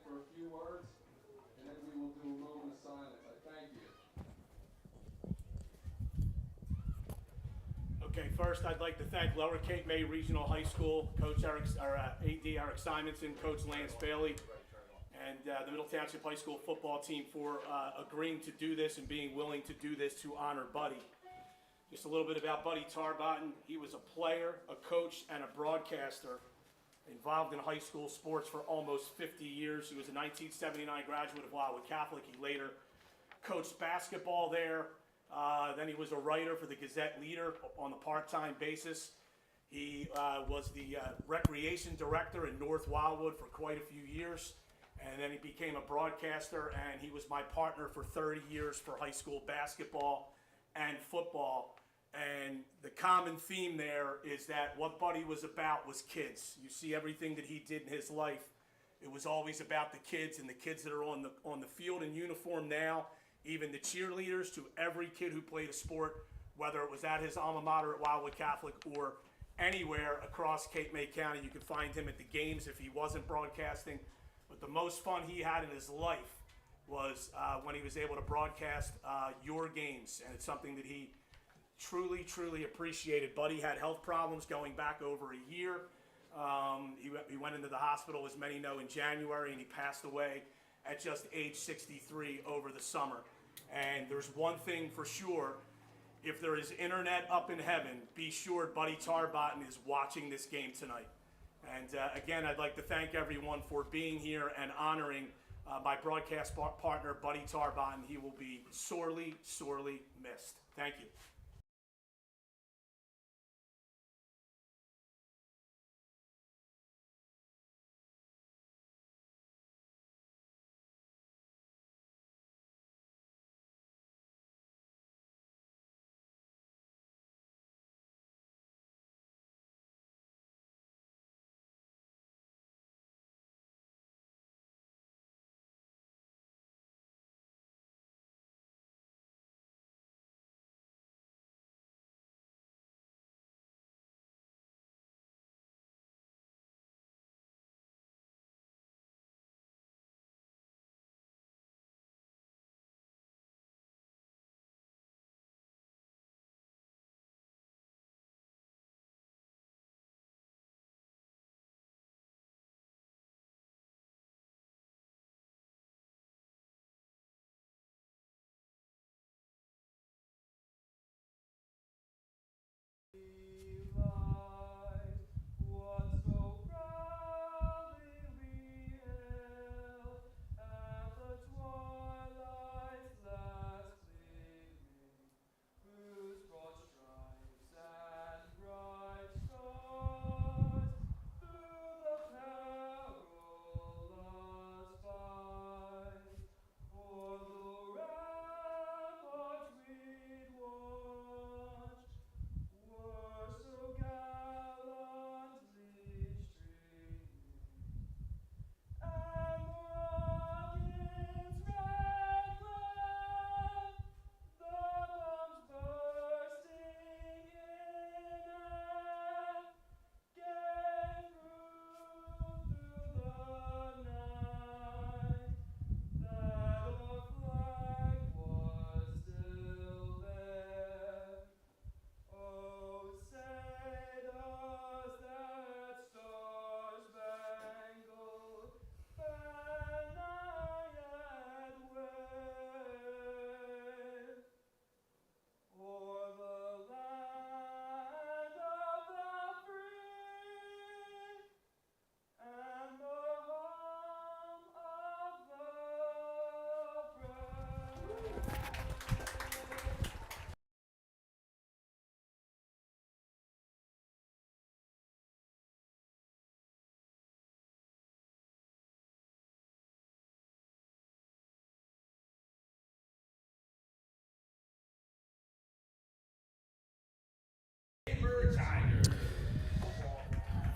for a few words, and then we will do a moment of silence. I thank you. Okay, first I'd like to thank Lower Cape May Regional High School, Coach AD Eric Simonson, Coach Lance Bailey, and the Middle Township High School football team for agreeing to do this and being willing to do this to honor Buddy. Just a little bit about Buddy Tarbotton. He was a player, a coach, and a broadcaster involved in high school sports for almost 50 years. He was a 1979 graduate of Wildwood Catholic. He later coached basketball there. Then he was a writer for the Gazette Leader on a part-time basis. He was the recreation director in North Wildwood for quite a few years. And then he became a broadcaster, and he was my partner for 30 years for high school basketball and football. And the common theme there is that what Buddy was about was kids. You see everything that he did in his life. It was always about the kids and the kids that are on the field in uniform now, even the cheerleaders, to every kid who played a sport, whether it was at his alma mater at Wildwood Catholic or anywhere across Cape May County. You can find him at the games if he wasn't broadcasting. But the most fun he had in his life was when he was able to broadcast your games, and it's something that he truly, truly appreciated. Buddy had health problems going back over a year. He went into the hospital, as many know, in January, and he passed away at just age 63 over the summer. And there's one thing for sure: if there is internet up in heaven, be sure Buddy Tarbotton is watching this game tonight. And again, I'd like to thank everyone for being here and honoring my broadcast partner, Buddy Tarbotton. He will be sorely, sorely missed. Thank you.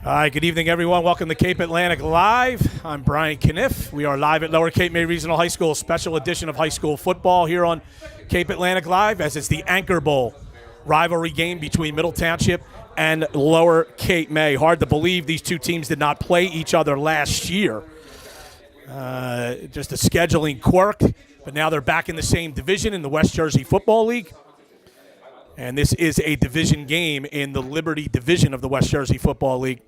All right, good evening, everyone. Welcome to Cape Atlantic Live. I'm Brian Kniff. We are live at Lower Cape May Regional High School, special edition of high school football here on Cape Atlantic Live, as it's the Anchor Bowl rivalry game between Middle Township and Lower Cape May. Hard to believe these two teams did not play each other last year. Just a scheduling quirk, but now they're back in the same division in the West Jersey Football League. And this is a division game in the Liberty Division of the West Jersey Football League.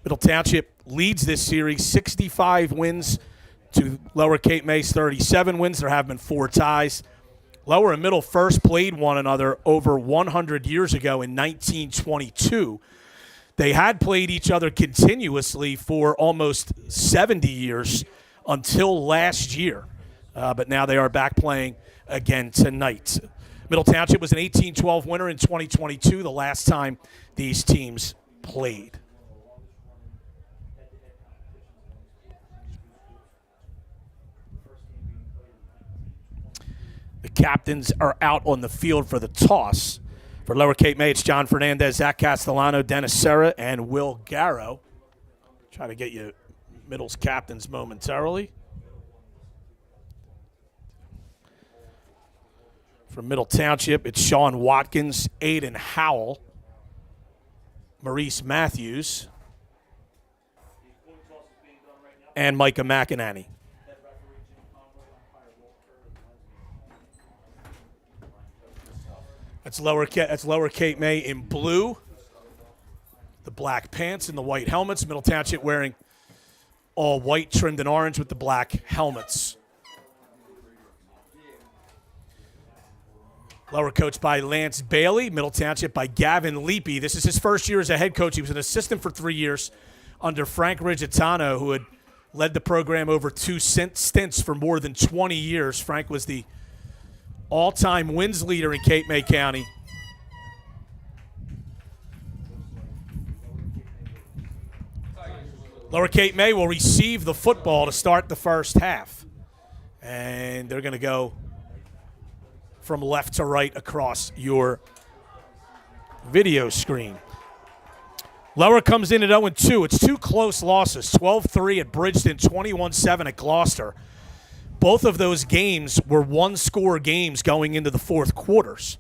Middle Township leads this series 65 wins to Lower Cape May's 37 wins. There have been 4 ties. Lower and Middle first played one another over 100 years ago in 1922. They had played each other continuously for almost 70 years until last year. But now they are back playing again tonight. Middle Township was an 18-12 winner in 2022, the last time these teams played. The captains are out on the field for the toss. For Lower Cape May, it's John Fernandez, Zach Castellano, Dennis Serra, and Will Garrow. Try to get you Middle's captains momentarily. From Middle Township, it's Sean Watkins, Aiden Howell, Maurice Matthews, and Micah McInerney. That's Lower Cape May in blue, the black pants and the white helmets. Middle Township wearing all white trimmed in orange with the black helmets. Lower coached by Lance Bailey, Middle Township by Gavin Leapy. This is his first year as a head coach. He was an assistant for 3 years under Frank Rigitano, who had led the program over 2 stints for more than 20 years. Frank was the all-time wins leader in Cape May County. Lower Cape May will receive the football to start the first half. And they're going to go from left to right across your video screen. Lower comes in at 0-2. It's 2 close losses, 12-3 at Bridgeton, 21-7 at Gloucester. Both of those games were 1-score games going into the fourth quarters.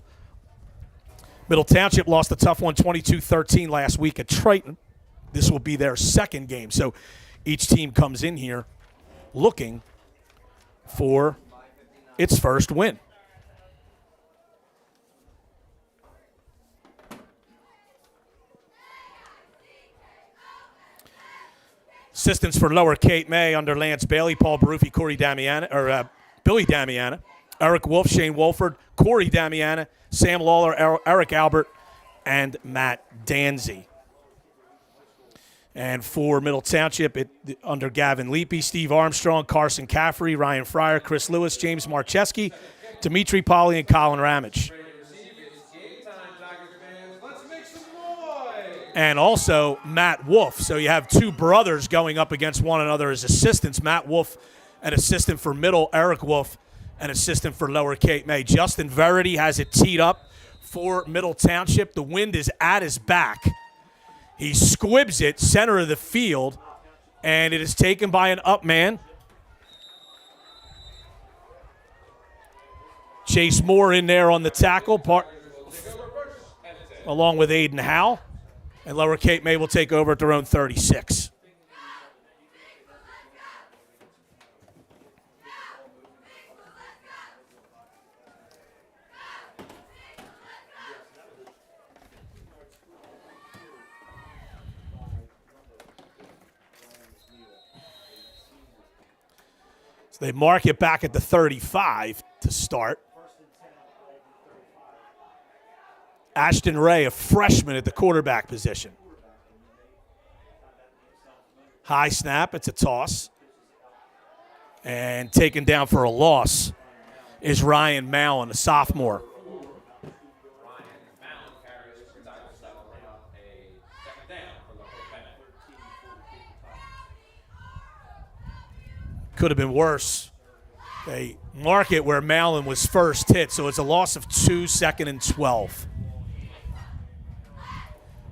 Middle Township lost a tough one, 22-13 last week at Triton. This will be their second game. So each team comes in here looking for its first win. Assistants for Lower Cape May under Lance Bailey, Paul Baruffi, Billy Damiana, Eric Wolf, Shane Wolford, Corey Damiana, Sam Lawler, Eric Albert, and Matt Danzy. And for Middle Township, under Gavin Leapy, Steve Armstrong, Carson Caffrey, Ryan Fryer, Chris Lewis, James Marcheski, Dimitri Polly, and Colin Ramage. And also Matt Wolf. So you have 2 brothers going up against one another as assistants. Matt Wolf, an assistant for Middle. Eric Wolf, an assistant for Lower Cape May. Justin Verity has it teed up for Middle Township. The wind is at his back. He squibs it center of the field, and it is taken by an up man. Chase Moore in there on the tackle, along with Aiden Howe. And Lower Cape May will take over at their own 36. So they mark it back at the 35 to start. Ashton Ray, a freshman at the quarterback position. High snap, it's a toss. And taken down for a loss is Ryan Mallon, a sophomore. Could have been worse. They mark it where Mallon was first hit, so it's a loss of 2, 2nd and 12.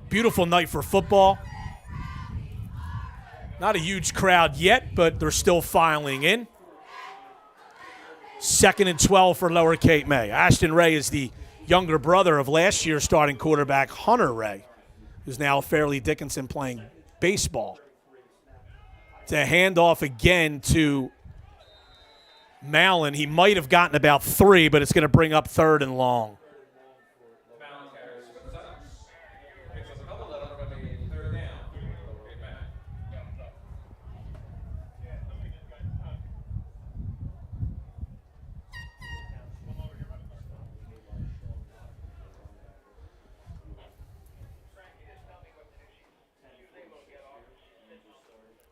Beautiful night for football. Not a huge crowd yet, but they're still filing in. 2nd and 12 for Lower Cape May. Ashton Ray is the younger brother of last year's starting quarterback, Hunter Ray, who's now Fairleigh Dickinson playing baseball. It's a handoff again to Mallon. He might have gotten about 3, but it's going to bring up 3rd and long.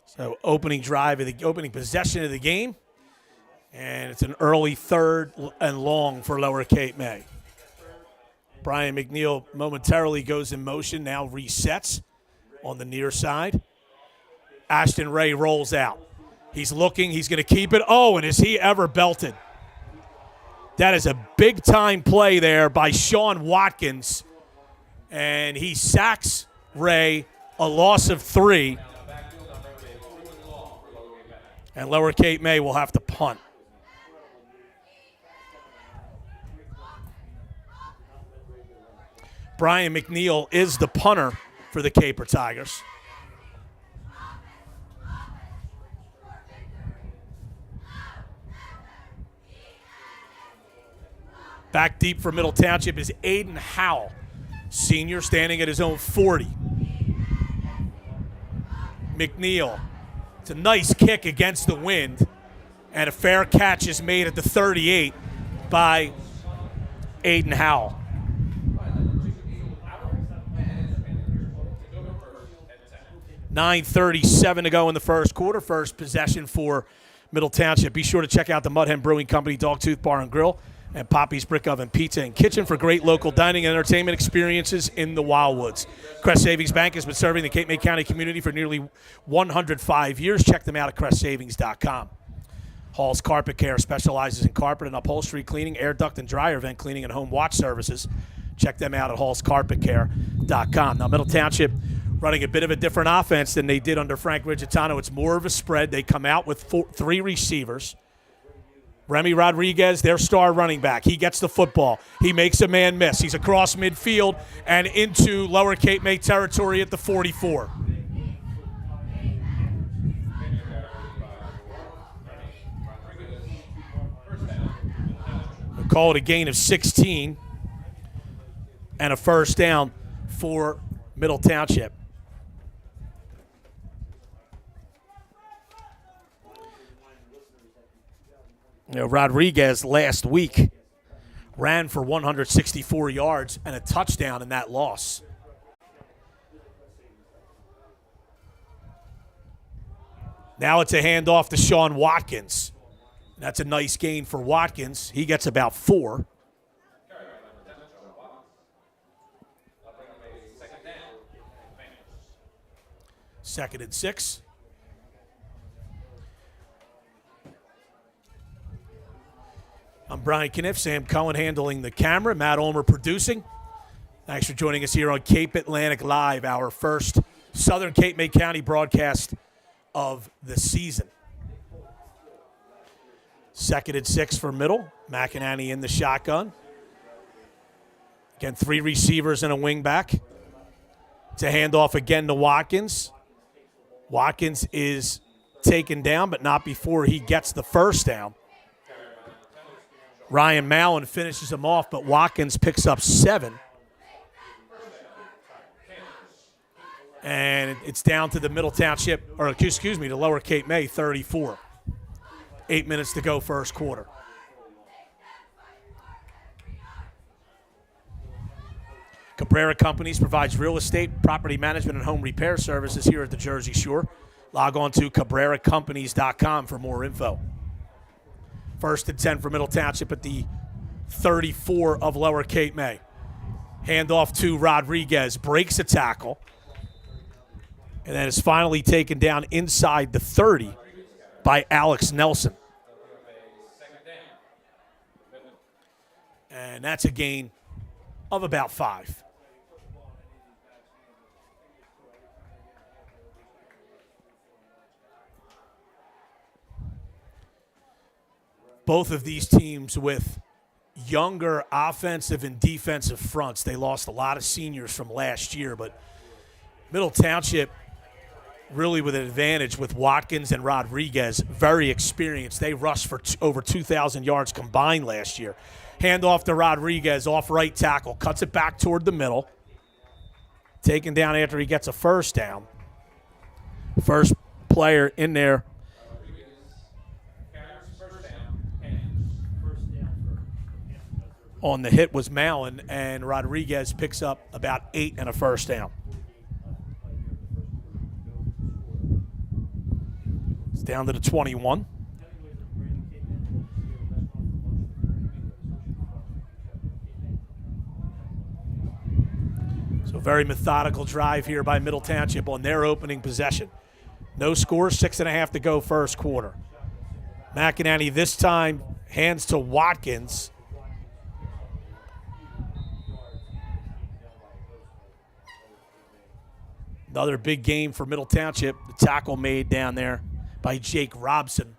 So opening possession of the game, and it's an early 3rd and long for Lower Cape May. Brian McNeil momentarily goes in motion, now resets on the near side. Ashton Ray rolls out. He's looking, he's going to keep it. Oh, and is he ever belted? That is a big-time play there by Sean Watkins, and he sacks Ray, a loss of 3. And Lower Cape May will have to punt. Brian McNeil is the punter for the Caper Tigers. Back deep for Middle Township is Aiden Howell, senior, standing at his own 40. McNeil, it's a nice kick against the wind, and a fair catch is made at the 38 by Aiden Howell. 9:37 to go in the first quarter. First possession for Middle Township. Be sure to check out the Mud Hen Brewing Company Dogtooth Bar and Grill and Poppy's Brick Oven Pizza and Kitchen for great local dining and entertainment experiences in the Wildwoods. Crest Savings Bank has been serving the Cape May County community for nearly 105 years. Check them out at crestsavings.com. Hall's Carpet Care specializes in carpet and upholstery cleaning, air duct and dryer vent cleaning, and home watch services. Check them out at hallscarpetcare.com. Now, Middle Township running a bit of a different offense than they did under Frank Rigitano. It's more of a spread. They come out with 3 receivers. Remy Rodriguez, their star running back. He gets the football. He makes a man miss. He's across midfield and into Lower Cape May territory at the 44. They call it a gain of 16 and a first down for Middle Township. You know, Rodriguez last week ran for 164 yards and a touchdown in that loss. Now it's a handoff to Sean Watkins. That's a nice gain for Watkins. He gets about 4. Second and 6. I'm Brian Kniff, Sam Cohen handling the camera, Matt Ulmer producing. Thanks for joining us here on Cape Atlantic Live, our first Southern Cape May County broadcast of the season. Second and 6 for Middle. McInerney in the shotgun. Again, 3 receivers and a wingback. It's a handoff again to Watkins. Watkins is taken down, but not before he gets the first down. Ryan Mallon finishes him off, but Watkins picks up 7. And it's down to the Middle Township, or excuse me, to Lower Cape May, 34. 8 minutes to go first quarter. Cabrera Companies provides real estate, property management, and home repair services here at the Jersey Shore. Log on to cabreracompanies.com for more info. First and 10 for Middle Township at the 34 of Lower Cape May. Handoff to Rodriguez, breaks a tackle, and then is finally taken down inside the 30 by Alex Nelson. And that's a gain of about 5. Both of these teams with younger offensive and defensive fronts. They lost a lot of seniors from last year, but Middle Township really with an advantage with Watkins and Rodriguez, very experienced. They rushed for over 2,000 yards combined last year. Handoff to Rodriguez, off right tackle, cuts it back toward the middle. Taken down after he gets a first down. First player in there. On the hit was Mallon, and Rodriguez picks up about 8 and a first down. It's down to the 21. So very methodical drive here by Middle Township on their opening possession. No score, 6.5 to go first quarter. McInerney this time hands to Watkins. Another big game for Middle Township. The tackle made down there by Jake Robson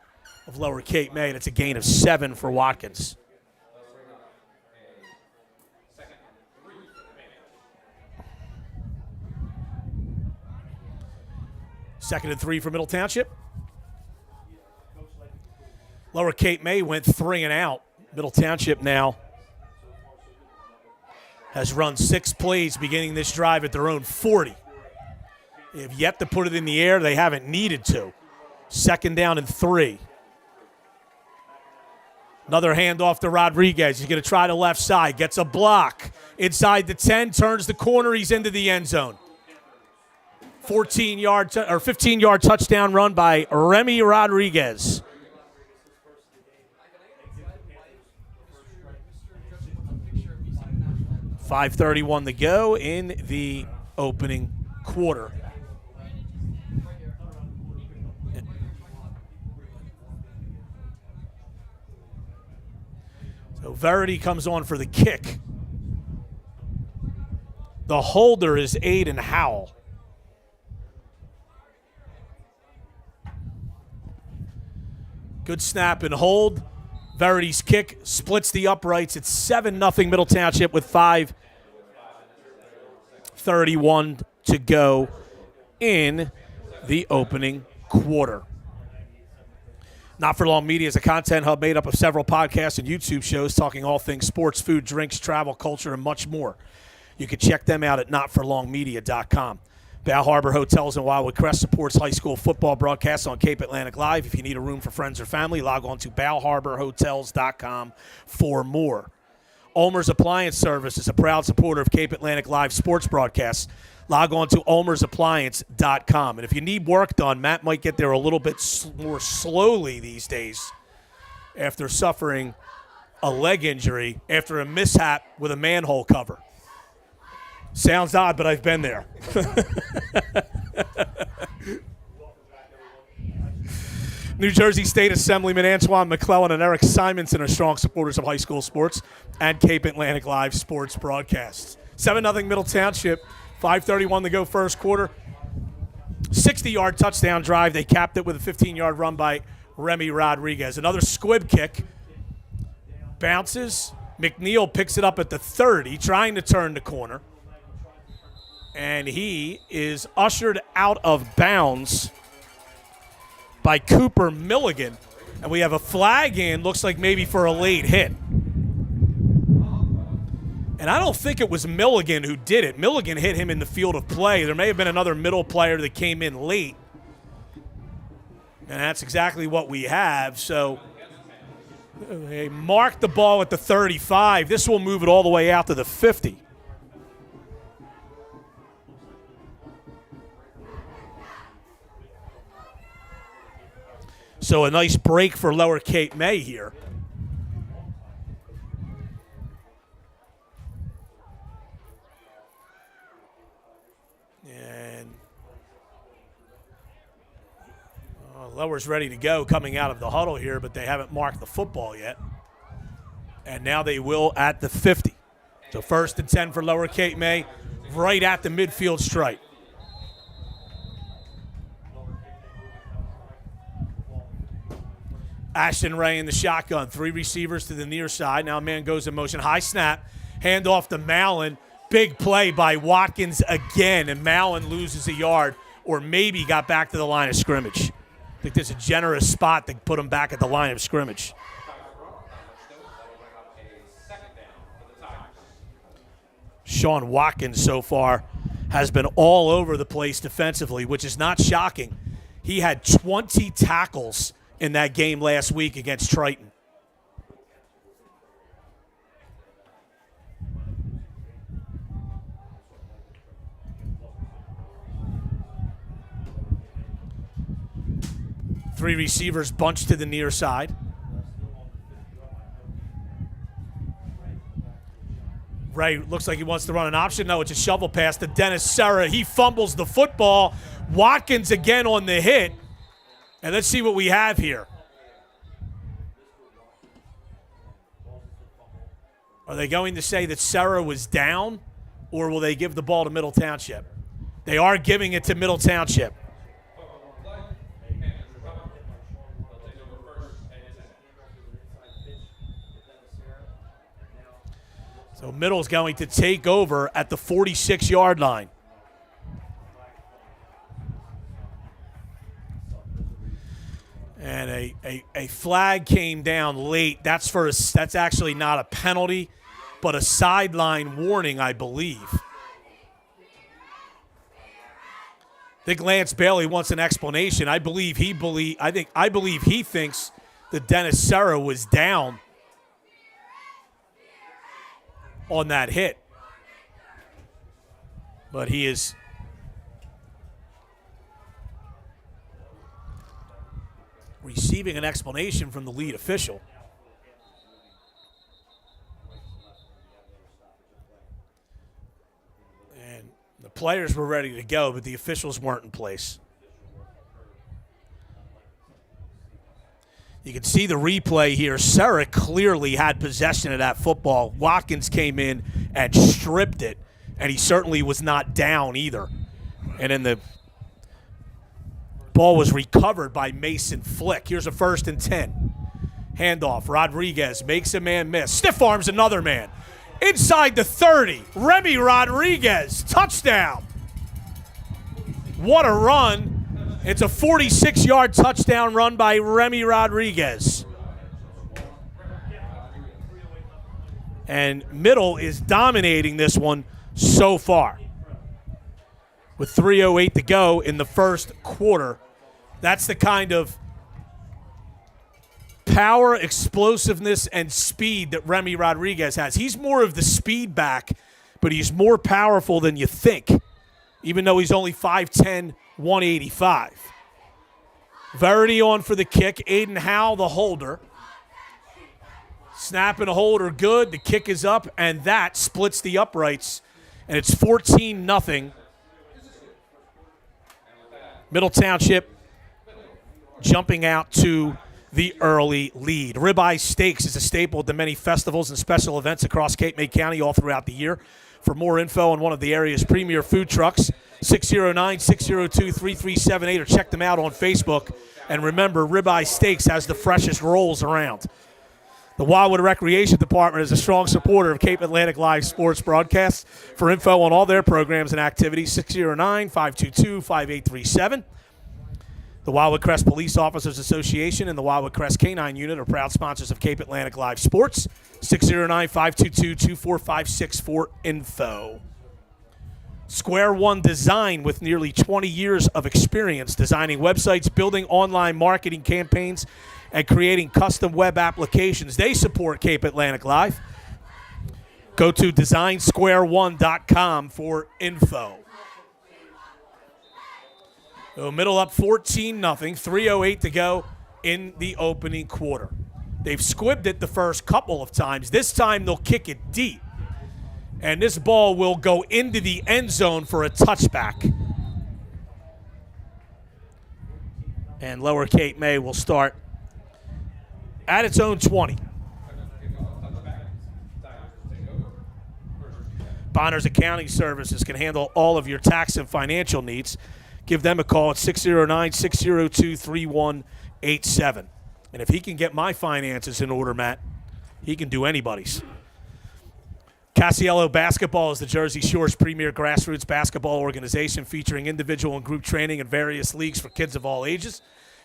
of Lower Cape May. That's a gain of 7 for Watkins. Second and 3 for Middle Township. Lower Cape May went 3 and out. Middle Township now has run 6 plays beginning this drive at their own 40. They have yet to put it in the air. They haven't needed to. Second down and 3. Another handoff to Rodriguez. He's going to try the left side. Gets a block. Inside the 10, turns the corner. He's into the end zone. 15-yard touchdown run by Remy Rodriguez. .5:31 to go in the opening quarter. So Verity comes on for the kick. The holder is Aiden Howell. Good snap and hold. Verity's kick splits the uprights. It's 7-0 Middle Township with 5:31 to go in the opening quarter. Not For Long Media is a content hub made up of several podcasts and YouTube shows talking all things sports, food, drinks, travel, culture, and much more. You can check them out at notforlongmedia.com. Bal Harbor Hotels in Wildwood Crest supports high school football broadcasts on Cape Atlantic Live. If you need a room for friends or family, log on to balharborhotels.com for more. ULMERS Appliance Service is a proud supporter of Cape Atlantic Live sports broadcasts. Log on to ulmersappliance.com. And if you need work done, Matt might get there a little bit more slowly these days after suffering a leg injury after a mishap with a manhole cover. Sounds odd, but I've been there. New Jersey State Assemblyman Antoine McClellan and Eric Simonson are strong supporters of high school sports and Cape Atlantic Live sports broadcasts. 7-0 Middle Township, 5:31 to go first quarter. 60-yard touchdown drive. They capped it with a 15-yard run by Remy Rodriguez. Another squib kick. Bounces. McNeil picks it up at the 30, trying to turn the corner. And he is ushered out of bounds by Cooper Milligan. And we have a flag in, looks like maybe for a late hit. And I don't think it was Milligan who did it. Milligan hit him in the field of play. There may have been another middle player that came in late. And that's exactly what we have. So they marked the ball at the 35. This will move it all the way out to the 50. So a nice break for Lower Cape May here. And Lower's ready to go coming out of the huddle here, but they haven't marked the football yet. And now they will at the 50. So 1st and 10 for Lower Cape May, right at the midfield stripe. Ashton Ray in the shotgun. 3 receivers to the near side. Now a man goes in motion. High snap. Hand off to Mallon. Big play by Watkins again. And Mallon loses a yard or maybe got back to the line of scrimmage. I think there's a generous spot to put him back at the line of scrimmage. Sean Watkins so far has been all over the place defensively, which is not shocking. He had 20 tackles in that game last week against Triton. Three receivers bunched to the near side. Ray looks like he wants to run an option. No, it's a shovel pass to Dennis Serra. He fumbles the football. Watkins again on the hit. And let's see what we have here. Are they going to say that Serra was down, or will they give the ball to Middle Township? They are giving it to Middle Township. So Middle's going to take over at the 46-yard line. And a flag came down late. That's actually not a penalty, but a sideline warning, I believe. I think Lance Bailey wants an explanation. I believe he thinks that Dennis Serra was down on that hit. But he is receiving an explanation from the lead official. And the players were ready to go, but the officials weren't in place. You can see the replay here. Serra clearly had possession of that football. Watkins came in and stripped it, and he certainly was not down either. And then the ball was recovered by Mason Flick. Here's a 1st and 10. Handoff. Rodriguez makes a man miss. Stiff arms another man. Inside the 30. Remy Rodriguez. Touchdown. What a run. It's a 46-yard touchdown run by Remy Rodriguez. And Middle is dominating this one so far. With 3:08 to go in the first quarter. That's the kind of power, explosiveness, and speed that Remy Rodriguez has. He's more of the speed back, but he's more powerful than you think, even though he's only 5'10", 185. Verity on for the kick. Aiden Howe, the holder. Snap and a holder good. The kick is up, and that splits the uprights, and it's 14-0. Middle Township jumping out to the early lead. Ribeye Steaks is a staple at the many festivals and special events across Cape May County all throughout the year. For more info on one of the area's premier food trucks, 609-602-3378, or check them out on Facebook. And remember, Ribeye Steaks has the freshest rolls around. The Wildwood Recreation Department is a strong supporter of Cape Atlantic Live sports broadcasts. For info on all their programs and activities, 609-522-5837. The Wildwood Crest Police Officers Association and the Wildwood Crest Canine Unit are proud sponsors of Cape Atlantic Live Sports. 609-522-2456 for info. Square One Design, with nearly 20 years of experience designing websites, building online marketing campaigns, and creating custom web applications. They support Cape Atlantic Live. Go to designsquareone.com for info. So Middle up 14-0, 3:08 to go in the opening quarter. They've squibbed it the first couple of times. This time they'll kick it deep. And this ball will go into the end zone for a touchback. And Lower Cape May will start at its own 20. Bonners Accounting Services can handle all of your tax and financial needs. Give them a call at 609-602-3187. And if he can get my finances in order, Matt, he can do anybody's. Casiello Basketball is the Jersey Shore's premier grassroots basketball organization featuring individual and group training in various leagues for kids of all ages.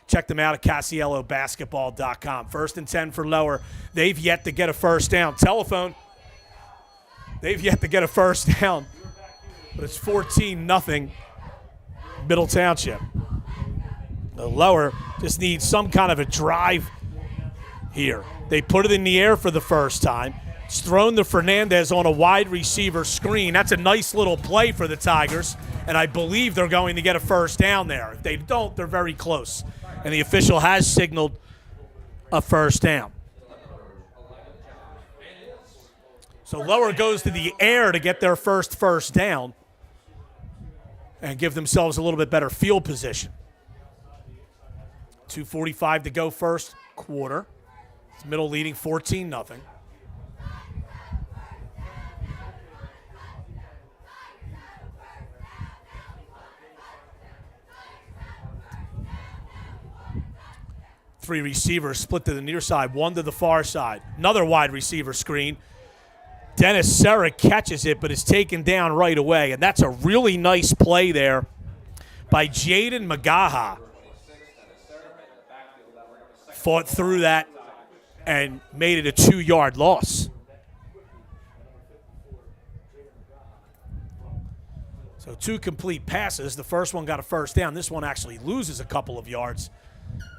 Check them out at CasielloBasketball.com. 1st and 10 for Lower. They've yet to get a first down. Telephone. They've yet to get a first down. But it's 14-0 Middle Township. The Lower just needs some kind of a drive here. They put it in the air for the first time. It's thrown to Fernandez on a wide receiver screen. That's a nice little play for the Tigers, and I believe they're going to get a first down there. If they don't, they're very close. And the official has signaled a first down. So Lower goes to the air to get their first down and give themselves a little bit better field position. 2:45 to go first quarter. It's Middle leading 14-0. Three receivers split to the near side, one to the far side. Another wide receiver screen. Dennis Serra catches it, but is taken down right away. And that's a really nice play there by Jaden Magaha. Fought through that and made it a 2-yard loss. So 2 complete passes. The first one got a first down. This one actually loses a couple of yards.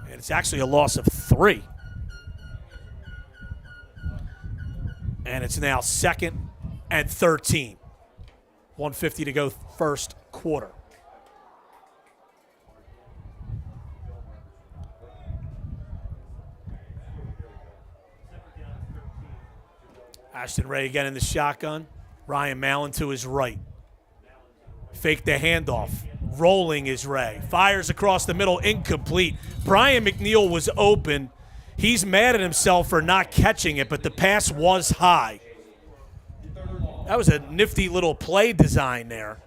And it's actually a loss of 3. And it's now 2nd and 13. 1:50 to go first quarter. Ashton Ray again in the shotgun. Ryan Mallon to his right. Fake the handoff. Rolling is Ray. Fires across the middle, incomplete. Brian McNeil was open. He's mad at himself for not catching it, but the pass was high. That was a nifty little play design there.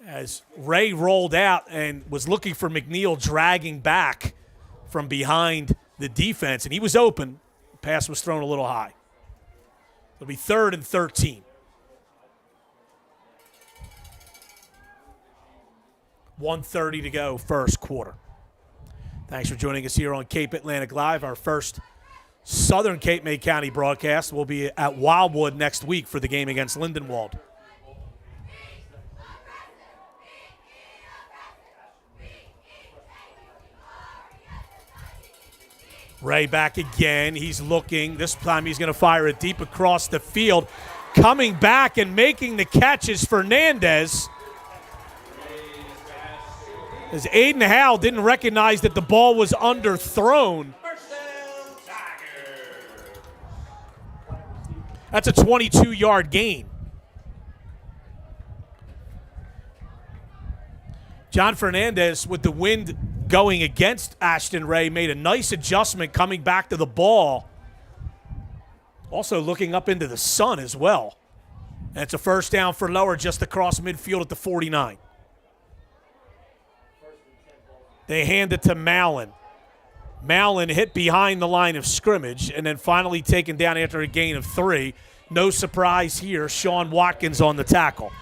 As Ray rolled out and was looking for McNeil dragging back from behind the defense, and he was open. The pass was thrown a little high. It'll be 3rd and 13. 1:30 to go first quarter. Thanks for joining us here on Cape Atlantic Live. Our first Southern Cape May County broadcast will be at Wildwood next week for the game against Lindenwold. Ray back again. He's looking. This time he's going to fire it deep across the field. Coming back and making the catch is Fernandez. As Aiden Howell didn't recognize that the ball was underthrown. That's a 22-yard gain. John Fernandez, with the wind going against Ashton Ray, made a nice adjustment coming back to the ball. Also looking up into the sun as well. And it's a first down for Lower just across midfield at the 49. They hand it to Mallon. Mallon hit behind the line of scrimmage and then finally taken down after a gain of 3. No surprise here. Sean Watkins on the tackle.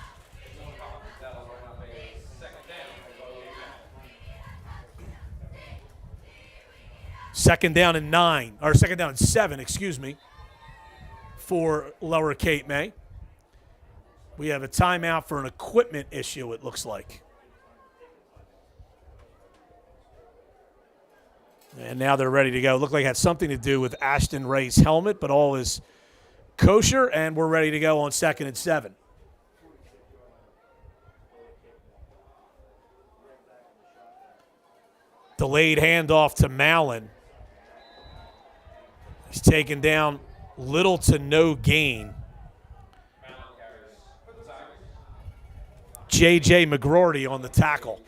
Second down and 7, for Lower Cape May. We have a timeout for an equipment issue, it looks like. And now they're ready to go. Looked like it had something to do with Ashton Ray's helmet, but all is kosher, and we're ready to go on 2nd and 7. Delayed handoff to Mallon. He's taken down little to no gain. J.J. McGroarty on the tackle.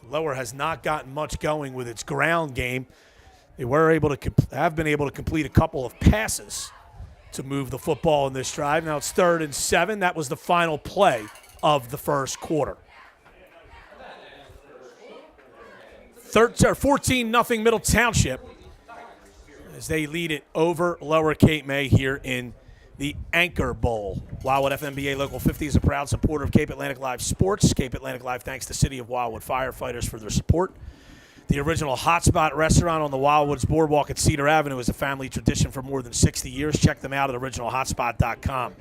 Lower has not gotten much going with its ground game. They have been able to complete a couple of passes to move the football in this drive. Now it's 3rd and 7. That was the final play of the first quarter. 14-0 Middle Township as they lead it over Lower Cape May here in the Anchor Bowl. Wildwood FMBA Local 50 is a proud supporter of Cape Atlantic Live Sports. Cape Atlantic Live thanks the City of Wildwood firefighters for their support. The original Hotspot restaurant on the Wildwoods Boardwalk at Cedar Avenue is a family tradition for more than 60 years. Check them out at originalhotspot.com.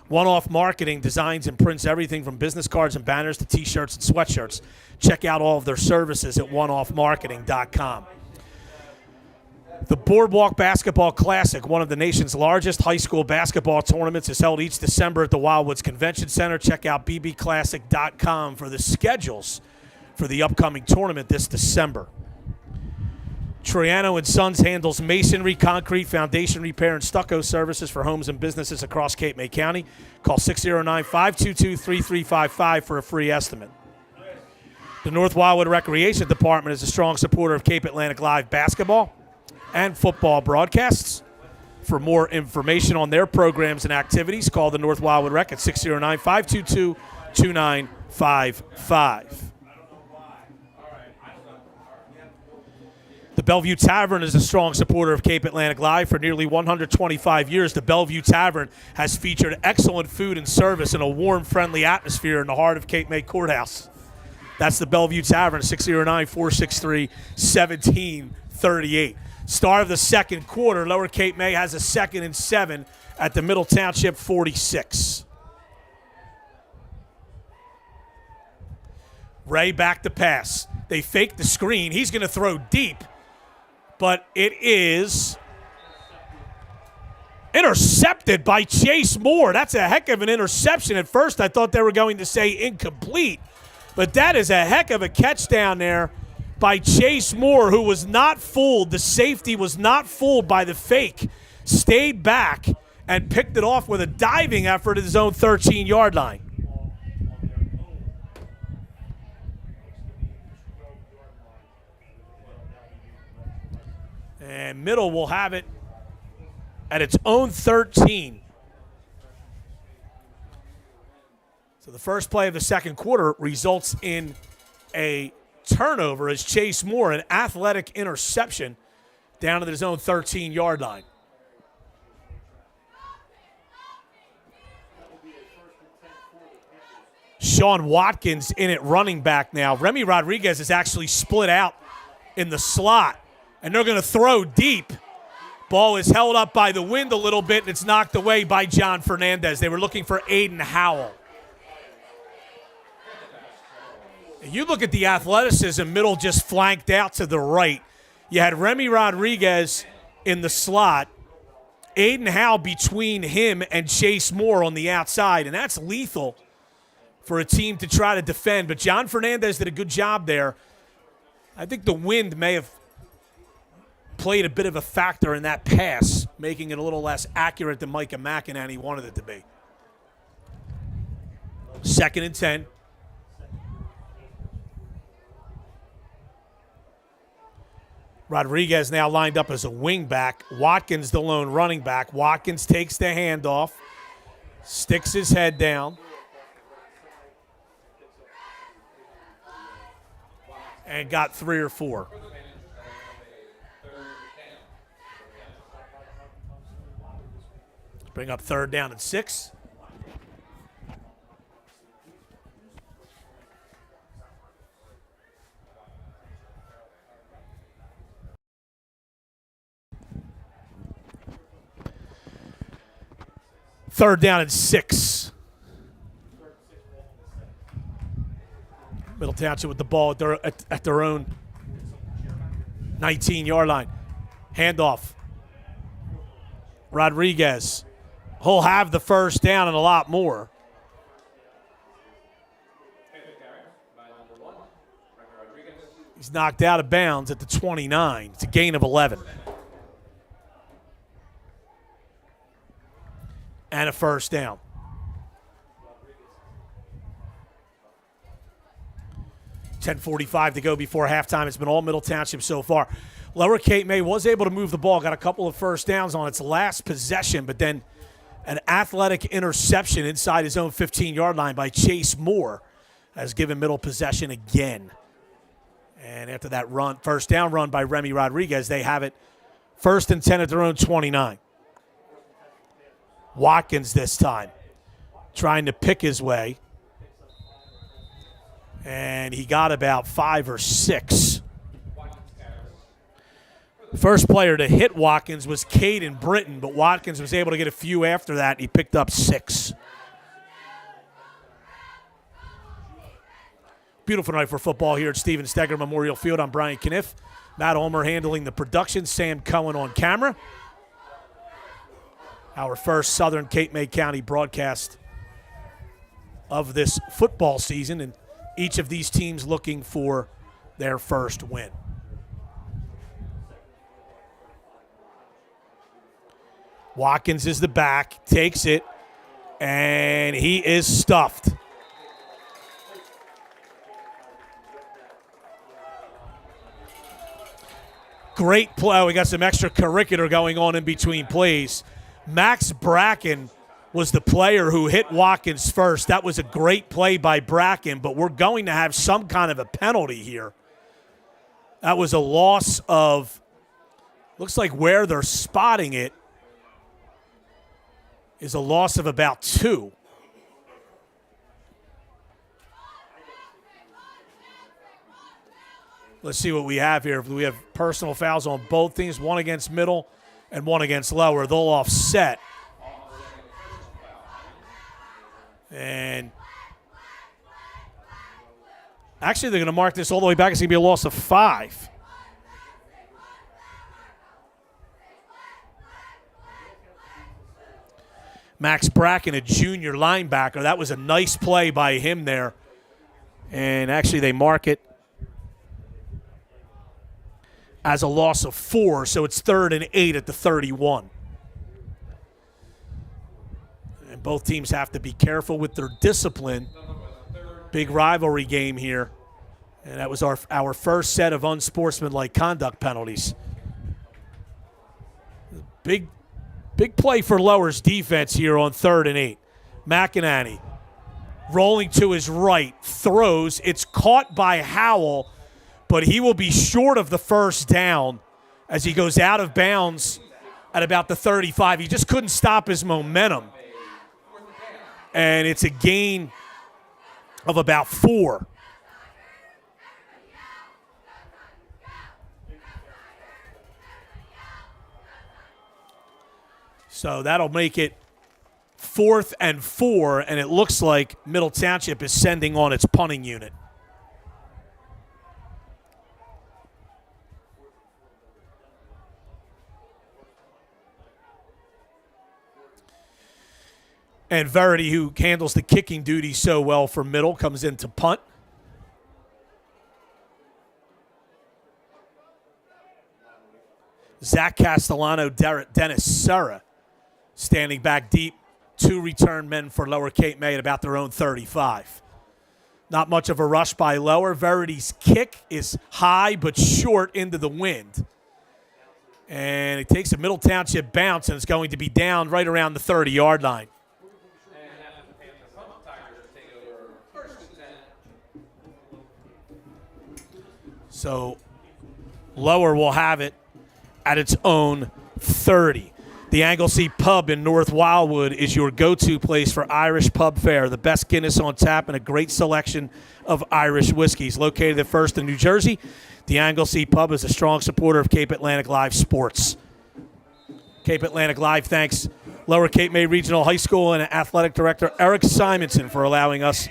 One-Off Marketing designs and prints everything from business cards and banners to T-shirts and sweatshirts. Check out all of their services at oneoffmarketing.com. The Boardwalk Basketball Classic, one of the nation's largest high school basketball tournaments, is held each December at the Wildwoods Convention Center. Check out bbclassic.com for the schedules for the upcoming tournament this December. Troiano & Sons handles masonry, concrete, foundation repair, and stucco services for homes and businesses across Cape May County. Call 609-522-3355 for a free estimate. The North Wildwood Recreation Department is a strong supporter of Cape Atlantic Live basketball and football broadcasts. For more information on their programs and activities, call the North Wildwood Rec at 609-522-2955. The Bellevue Tavern is a strong supporter of Cape Atlantic Live. For nearly 125 years, the Bellevue Tavern has featured excellent food and service in a warm, friendly atmosphere in the heart of Cape May Courthouse. That's the Bellevue Tavern, 609-463-1738. Start of the second quarter, Lower Cape May has a 2nd and 7 at the Middle Township 46. Ray back to pass. They fake the screen. He's going to throw deep, but it is intercepted by Chase Moore. That's a heck of an interception. At first, I thought they were going to say incomplete, but that is a heck of a catch down there by Chase Moore, who was not fooled. The safety was not fooled by the fake. Stayed back and picked it off with a diving effort at his own 13-yard line. And Middle will have it at its own 13. So the first play of the second quarter results in a turnover as Chase Moore, an athletic interception, down at his own 13-yard line. Sean Watkins in at running back now. Remy Rodriguez is actually split out in the slot, and they're going to throw deep. Ball is held up by the wind a little bit, and it's knocked away by John Fernandez. They were looking for Aiden Howell. You look at the athleticism, Middle just flanked out to the right. You had Remy Rodriguez in the slot, Aiden Howell between him and Chase Moore on the outside, and that's lethal for a team to try to defend. But John Fernandez did a good job there. I think the wind may have played a bit of a factor in that pass, making it a little less accurate than Micah McInerney wanted it to be. 2nd and 10. Rodriguez now lined up as a wing back. Watkins the lone running back. Watkins takes the handoff, sticks his head down, and got 3 or 4. Bring up 3rd down and 6. Third down and 6. Middle Township with the ball at their own 19-yard line. Handoff. Rodriguez. He'll have the first down and a lot more. He's knocked out of bounds at the 29. It's a gain of 11. And a first down. 10:45 to go before halftime. It's been all Middle Township so far. Lower Cape May was able to move the ball, got a couple of first downs on its last possession, but then an athletic interception inside his own 15-yard line by Chase Moore has given Middle possession again. And after that run, first down run by Remy Rodriguez, they have it 1st and 10 at their own 29. Watkins this time, trying to pick his way. And he got about 5 or 6. First player to hit Watkins was Caden Britton, but Watkins was able to get a few after that. He picked up 6. Beautiful night for football here at Steven Stegger Memorial Field. I'm Brian Kniff. Matt Ulmer handling the production. Sam Cohen on camera. Our first Southern Cape May County broadcast of this football season, and each of these teams looking for their first win. Watkins is the back, takes it, and he is stuffed. Great play. We got some extracurricular going on in between plays. Max Bracken was the player who hit Watkins first. That was a great play by Bracken, but we're going to have some kind of a penalty here. That was a loss of, looks like where they're spotting it is a loss of about 2. Let's see what we have here. We have personal fouls on both teams, one against middle and one against lower. They'll offset. And actually, they're going to mark this all the way back. It's going to be a loss of 5. Max Bracken, a junior linebacker. That was a nice play by him there. And actually, they mark it as a loss of 4, so it's 3rd and 8 at the 31. And both teams have to be careful with their discipline. Big rivalry game here. And that was our first set of unsportsmanlike conduct penalties. Big play for Lower's defense here on 3rd and 8. McInerney rolling to his right, throws. It's caught by Howell, but he will be short of the first down as he goes out of bounds at about the 35. He just couldn't stop his momentum. And it's a gain of about 4. So that'll make it 4th and 4, and it looks like Middle Township is sending on its punting unit. And Verity, who handles the kicking duty so well for Middle, comes in to punt. Zach Castellano, Dennis Serra standing back deep. 2 return men for Lower Cape May at about their own 35. Not much of a rush by Lower. Verity's kick is high but short into the wind. And it takes a Middle Township bounce, and it's going to be down right around the 30-yard line. So Lower will have it at its own 30. The Anglesey Pub in North Wildwood is your go-to place for Irish pub fare. The best Guinness on tap and a great selection of Irish whiskeys. Located at First in New Jersey, the Anglesey Pub is a strong supporter of Cape Atlantic Live Sports. Cape Atlantic Live thanks Lower Cape May Regional High School and Athletic Director Eric Simonson for allowing us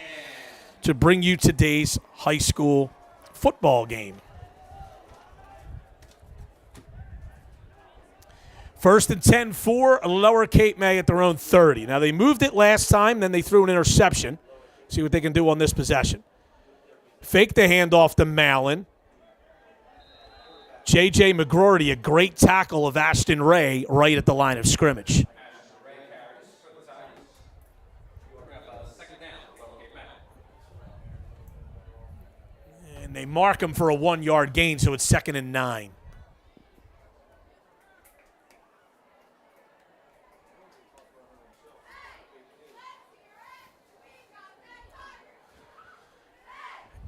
to bring you today's high school football game. 1st and 10 for Lower Cape May at their own 30. Now, they moved it last time, then they threw an interception. See what they can do on this possession. Fake the handoff to Malin. J.J. McGroarty, a great tackle of Ashton Ray right at the line of scrimmage. And they mark him for a 1-yard gain, so it's 2nd and 9.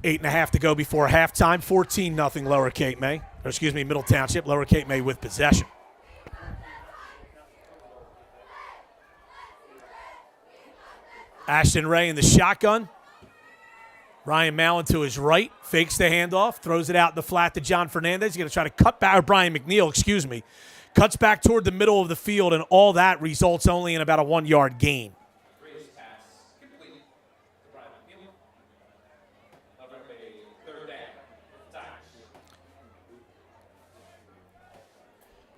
8.5 to go before halftime. 14-0 Lower Cape May. Or excuse me, Middle Township. Lower Cape May with possession. Ashton Ray in the shotgun. Ryan Mallon to his right, fakes the handoff, throws it out in the flat to John Fernandez. He's going to try to cut back, or Brian McNeil, excuse me. Cuts back toward the middle of the field, and all that results only in about a 1-yard gain.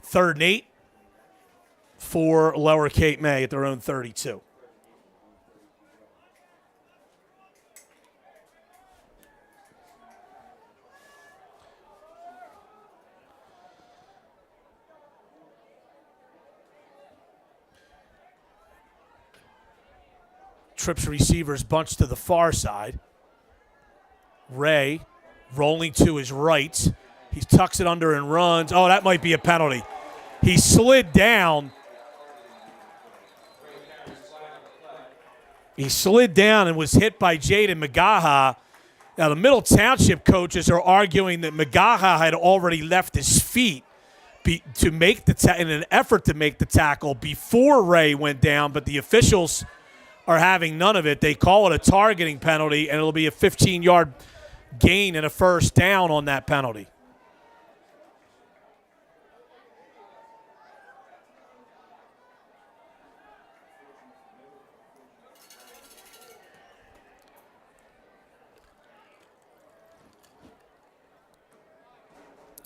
Third and 8 for Lower Cape May at their own 32. Trips receivers bunched to the far side. Ray rolling to his right. He tucks it under and runs. Oh, that might be a penalty. He slid down. He slid down and was hit by Jaden Magaha. Now, the Middle Township coaches are arguing that Magaha had already left his feet to make in an effort to make the tackle before Ray went down, but the officials are having none of it. They call it a targeting penalty, and it'll be a 15-yard gain and a first down on that penalty.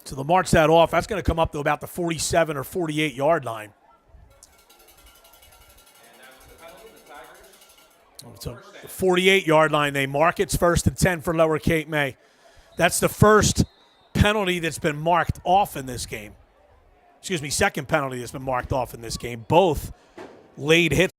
So they'll march that off. That's going to come up to about the 47 or 48-yard line. So the 48-yard line, they mark. It's 1st and 10 for Lower Cape May. That's the first penalty that's been marked off in this game. Excuse me, second penalty that's been marked off in this game. Both laid hits.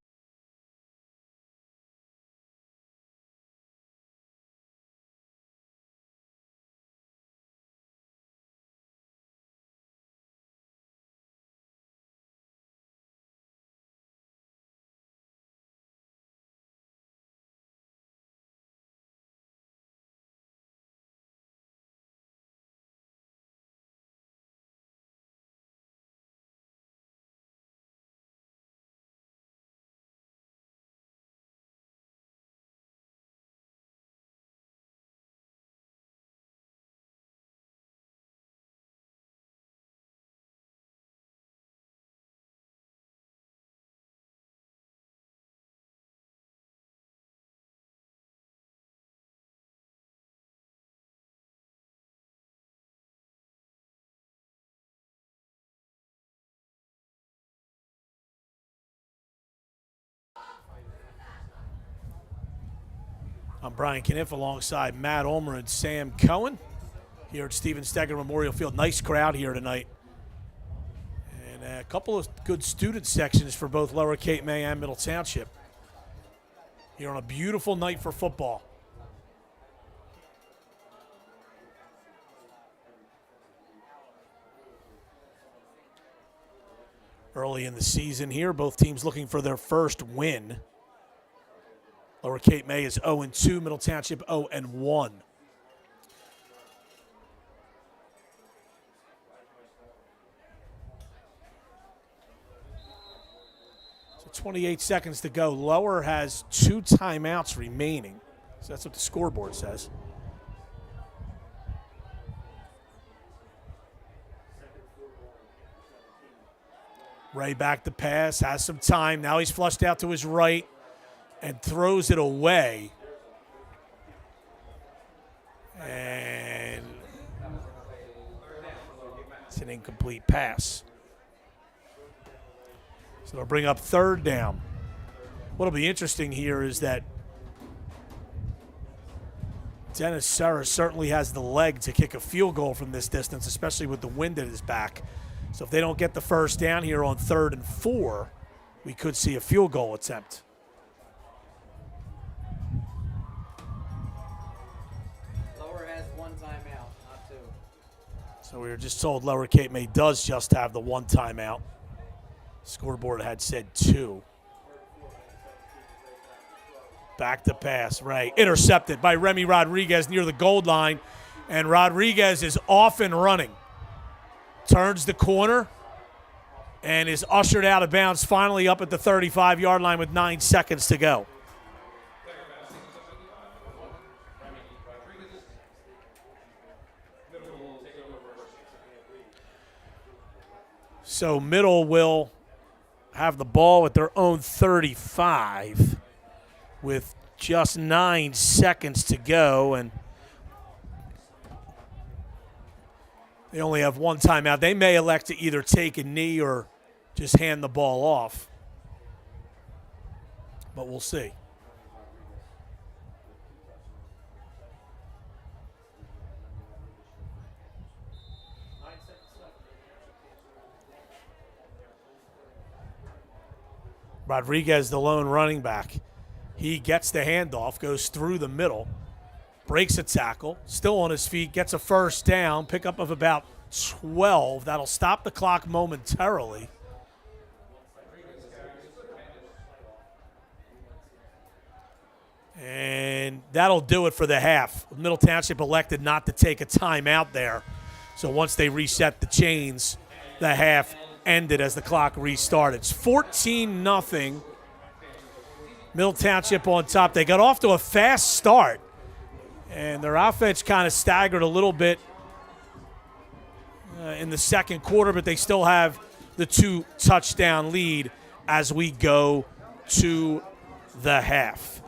I'm Brian Kniff alongside Matt Ulmer and Sam Cohen here at Stephen Steger Memorial Field. Nice crowd here tonight. And a couple of good student sections for both Lower Cape May and Middle Township. Here on a beautiful night for football. Early in the season here, both teams looking for their first win. Lower Cape May is 0-2, Middle Township 0-1. So 28 seconds to go. Lower has 2 timeouts remaining. So that's what the scoreboard says. Ray back to pass, has some time. Now he's flushed out to his right and throws it away. And it's an incomplete pass. So they'll bring up 3rd down. What'll be interesting here is that Dennis Serra certainly has the leg to kick a field goal from this distance, especially with the wind at his back. So if they don't get the first down here on 3rd and 4, we could see a field goal attempt. So we were just told Lower Cape May does just have the 1 timeout. Scoreboard had said 2. Back to pass, right. Intercepted by Remy Rodriguez near the goal line. And Rodriguez is off and running. Turns the corner and is ushered out of bounds finally up at the 35-yard line with 9 seconds to go. So Middle will have the ball at their own 35 with just 9 seconds to go, and they only have one timeout. They may elect to either take a knee or just hand the ball off, but we'll see. Rodriguez, the lone running back. He gets the handoff, goes through the middle, breaks a tackle, still on his feet, gets a first down, pickup of about 12. That'll stop the clock momentarily. And that'll do it for the half. Middle Township elected not to take a timeout there. So once they reset the chains, the half ended as the clock restarted. It's 14-0. Middle Township on top. They got off to a fast start, and their offense kind of staggered a little bit in the second quarter, but they still have the 2-touchdown lead as we go to the half.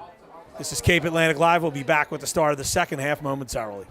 This is Cape Atlantic Live. We'll be back with the start of the second half momentarily.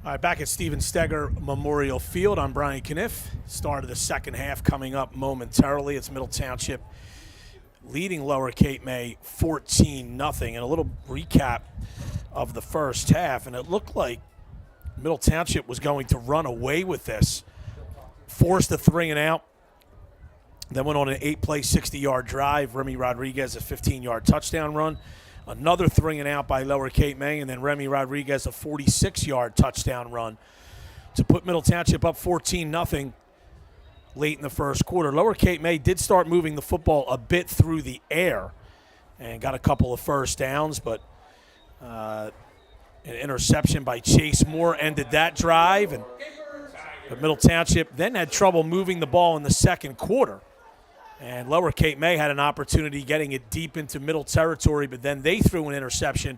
All right, back at Steven Steger Memorial Field. I'm Brian Kniff. Start of the second half coming up momentarily. It's Middle Township leading Lower Cape May 14-0. And a little recap of the first half. And it looked like Middle Township was going to run away with this. Forced a 3-and-out. Then went on an 8-play, 60-yard drive. Remy Rodriguez a 15-yard touchdown run. Another 3-and-out by Lower Cape May, and then Remy Rodriguez a 46-yard touchdown run to put Middle Township up 14-0 late in the first quarter. Lower Cape May did start moving the football a bit through the air and got a couple of first downs, but an interception by Chase Moore ended that drive. But Middle Township then had trouble moving the ball in the second quarter. And Lower Cape May had an opportunity getting it deep into middle territory, but then they threw an interception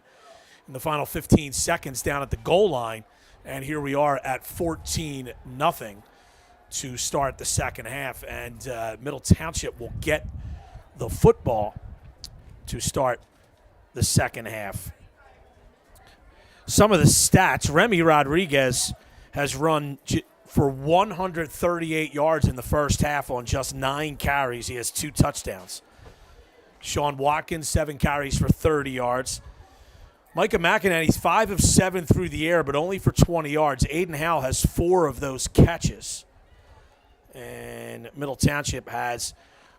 in the final 15 seconds down at the goal line. And here we are at 14-0 to start the second half. And Middle Township will get the football to start the second half. Some of the stats, Remy Rodriguez has run for 138 yards in the first half on just 9 carries. He has 2 touchdowns. Sean Watkins, 7 carries for 30 yards. Micah McInerney's 5 of 7 through the air, but only for 20 yards. Aiden Howell has 4 of those catches. And Middle Township has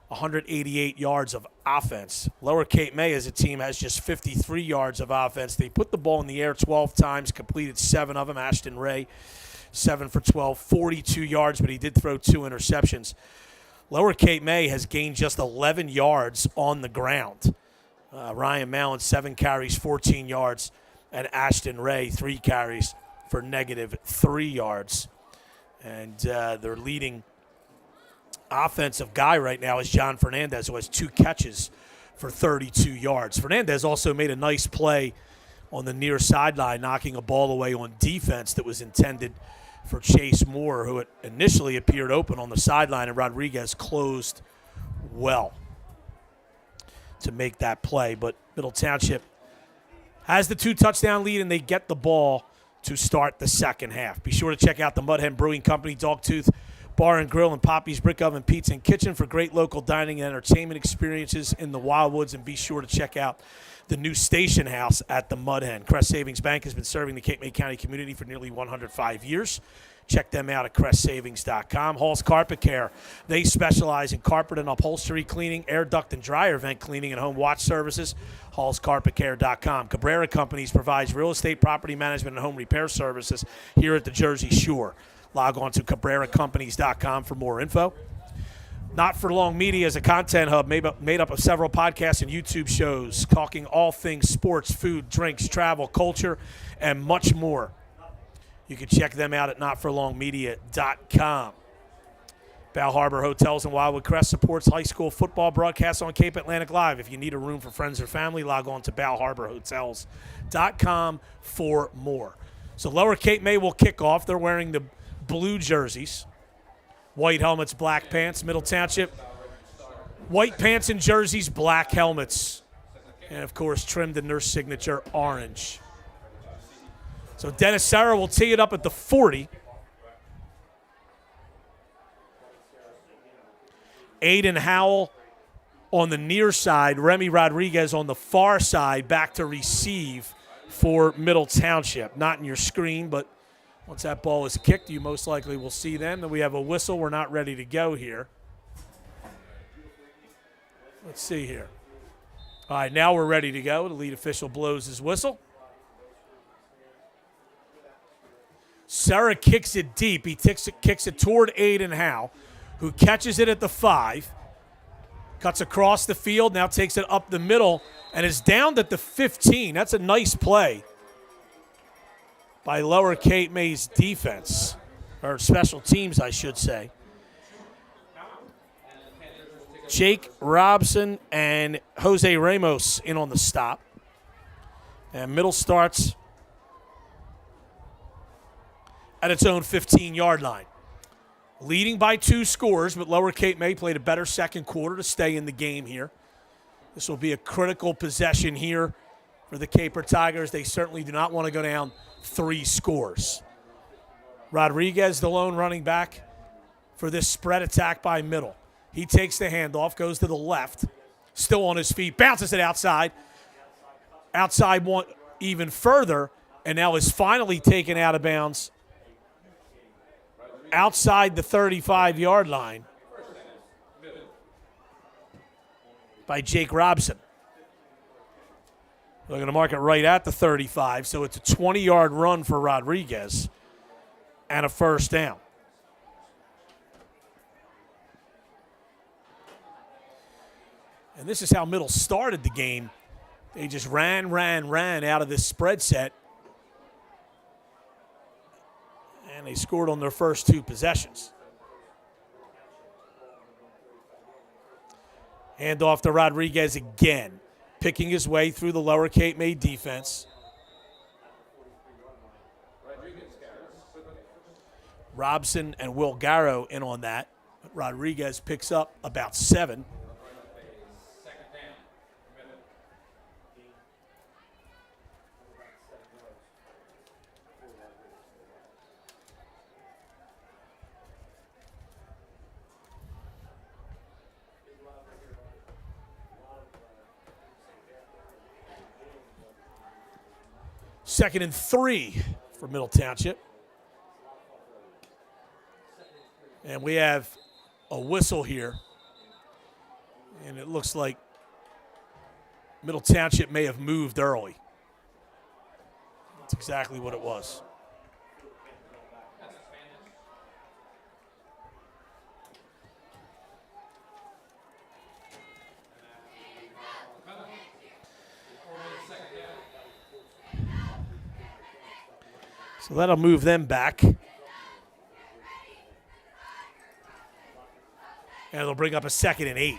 188 yards of offense. Lower Cape May as a team has just 53 yards of offense. They put the ball in the air 12 times, completed 7 of them. Ashton Ray, 7 for 12, 42 yards, but he did throw 2 interceptions. Lower Cape May has gained just 11 yards on the ground. Ryan Mallon, 7 carries, 14 yards, and Ashton Ray, 3 carries for -3 yards. And their leading offensive guy right now is John Fernandez, who has 2 catches for 32 yards. Fernandez also made a nice play on the near sideline, knocking a ball away on defense that was intended for Chase Moore, who initially appeared open on the sideline, and Rodriguez closed well to make that play. But Middle Township has the 2-touchdown lead, and they get the ball to start the second half. Be sure to check out the Mud Hen Brewing Company, Dogtooth Bar and Grill, and Poppy's Brick Oven Pizza and Kitchen for great local dining and entertainment experiences in the Wildwoods. And be sure to check out the new station house at the Mud Hen. Crest Savings Bank has been serving the Cape May County community for nearly 105 years. Check them out at crestsavings.com. Hall's Carpet Care. They specialize in carpet and upholstery cleaning, air duct and dryer vent cleaning, and home watch services. HallsCarpetCare.com. Cabrera Companies provides real estate, property management, and home repair services here at the Jersey Shore. Log on to CabreraCompanies.com for more info. Not for Long Media is a content hub made up of several podcasts and YouTube shows talking all things sports, food, drinks, travel, culture, and much more. You can check them out at notforlongmedia.com. Bal Harbor Hotels in Wildwood Crest supports high school football broadcasts on Cape Atlantic Live. If you need a room for friends or family, log on to balharborhotels.com for more. So Lower Cape May will kick off. They're wearing the blue jerseys. White helmets, black pants. Middle Township, white pants and jerseys, black helmets. And, of course, trimmed in their signature orange. So Dennis Serra will tee it up at the 40. Aiden Howell on the near side. Remy Rodriguez on the far side back to receive for Middle Township. Not in your screen, but once that ball is kicked, you most likely will see them. Then we have a whistle. We're not ready to go here. Let's see here. All right, now we're ready to go. The lead official blows his whistle. Serra kicks it deep. He kicks it toward Aiden Howe, who catches it at the 5, cuts across the field, now takes it up the middle, and is down at the 15. That's a nice play by Lower Cape May's defense, or special teams, I should say. Jake Robson and Jose Ramos in on the stop. And Middle starts at its own 15-yard line. Leading by 2 scores, but Lower Cape May played a better second quarter to stay in the game here. This will be a critical possession here for the Caper Tigers. They certainly do not want to go down 3 scores. Rodriguez, the lone running back for this spread attack by Middle. He takes the handoff, goes to the left, still on his feet, bounces it outside. Outside one even further, and now is finally taken out of bounds outside the 35-yard line by Jake Robson. They're going to mark it right at the 35, so it's a 20-yard run for Rodriguez and a first down. And this is how Middle started the game. They just ran out of this spread set. And they scored on their first two possessions. Hand off to Rodriguez again, picking his way through the lower Cape May defense. Robson and Will Garrow in on that. Rodriguez picks up about 7. Second and 3 for Middle Township. And we have a whistle here. And it looks like Middle Township may have moved early. That's exactly what it was. So that'll move them back. And it'll bring up a 2nd and 8.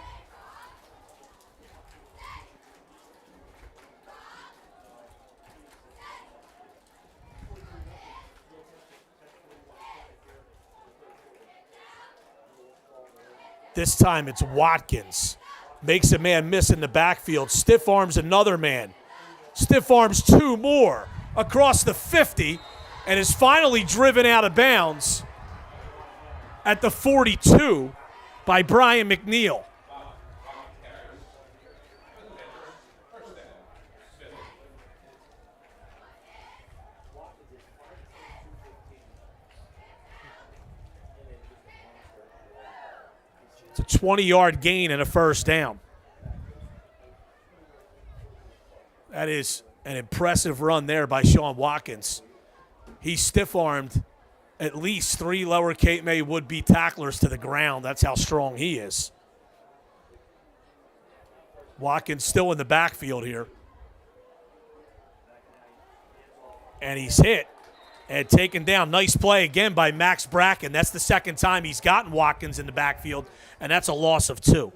This time it's Watkins. Makes a man miss in the backfield. Stiff arms another man. Stiff arms 2 more across the 50. And is finally driven out of bounds at the 42 by Brian McNeil. It's a 20-yard gain and a first down. That is an impressive run there by Sean Watkins. He stiff-armed at least 3 lower Cape May would-be tacklers to the ground. That's how strong he is. Watkins still in the backfield here. And he's hit and taken down. Nice play again by Max Bracken. That's the second time he's gotten Watkins in the backfield, and that's a loss of 2.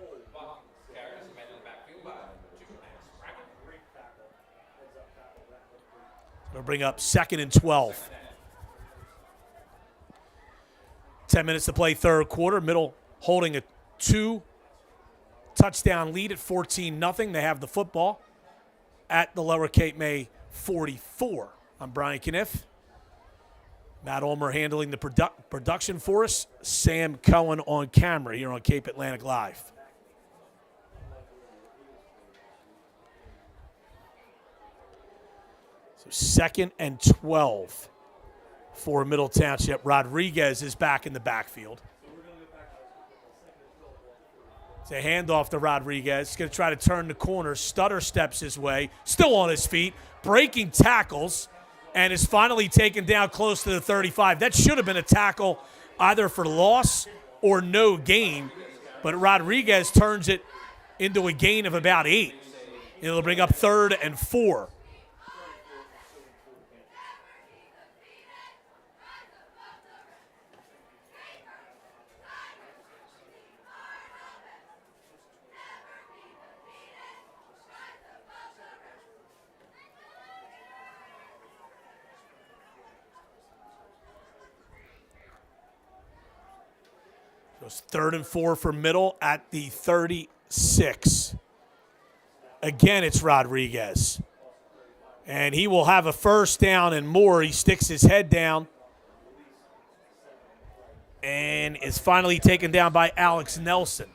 They'll bring up 2nd and 12. 10 minutes to play third quarter. Middle holding a 2-touchdown lead at 14-0. They have the football at the lower Cape May 44. I'm Brian Kniff. Matt Ulmer handling the production for us. Sam Cohen on camera here on Cape Atlantic Live. So 2nd and 12 for Middle Township. Rodriguez is back in the backfield. It's a handoff to Rodriguez. He's going to try to turn the corner. Stutter steps his way. Still on his feet. Breaking tackles. And is finally taken down close to the 35. That should have been a tackle either for loss or no gain. But Rodriguez turns it into a gain of about 8. It'll bring up 3rd and 4. Goes 3rd and 4 for Middle at the 36. Again, it's Rodriguez. And he will have a first down and more. He sticks his head down and is finally taken down by Alex Nelson.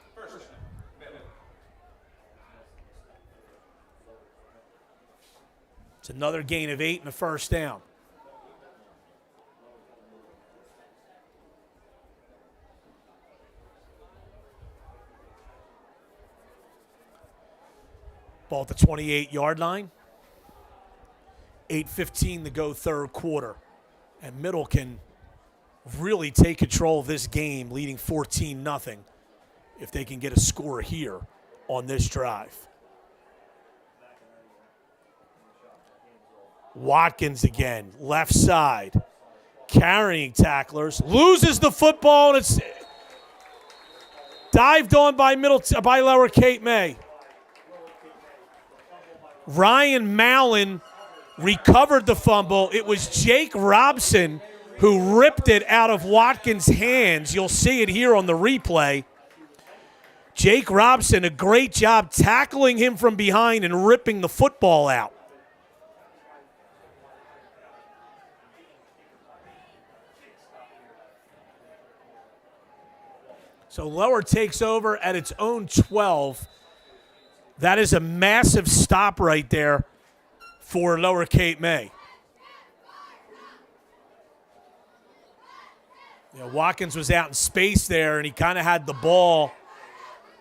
It's another gain of 8 and a first down. Ball at the 28-yard line. 8:15 to go third quarter. And Middle can really take control of this game, leading 14-0 if they can get a score here on this drive. Watkins again, left side, carrying tacklers, loses the football, and it's dived on by Lower Cape May. Ryan Mallon recovered the fumble. It was Jake Robson who ripped it out of Watkins' hands. You'll see it here on the replay. Jake Robson, a great job tackling him from behind and ripping the football out. So Lower takes over at its own 12. That is a massive stop right there for Lower Cape May. Watkins was out in space there, and he kind of had the ball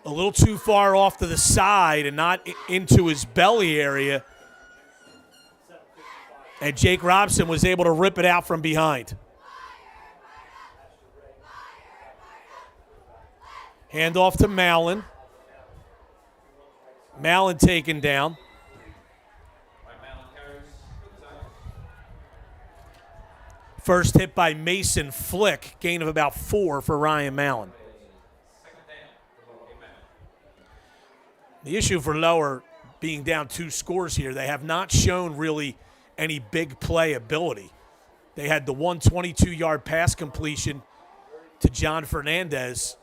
a little too far off to the side and not into his belly area. And Jake Robson was able to rip it out from behind. Hand off to Mallon. Mallon taken down. First hit by Mason Flick, gain of about 4 for Ryan Mallon. The issue for Lower being down 2 scores here, they have not shown really any big play ability. They had the 122-yard pass completion to John Fernandez,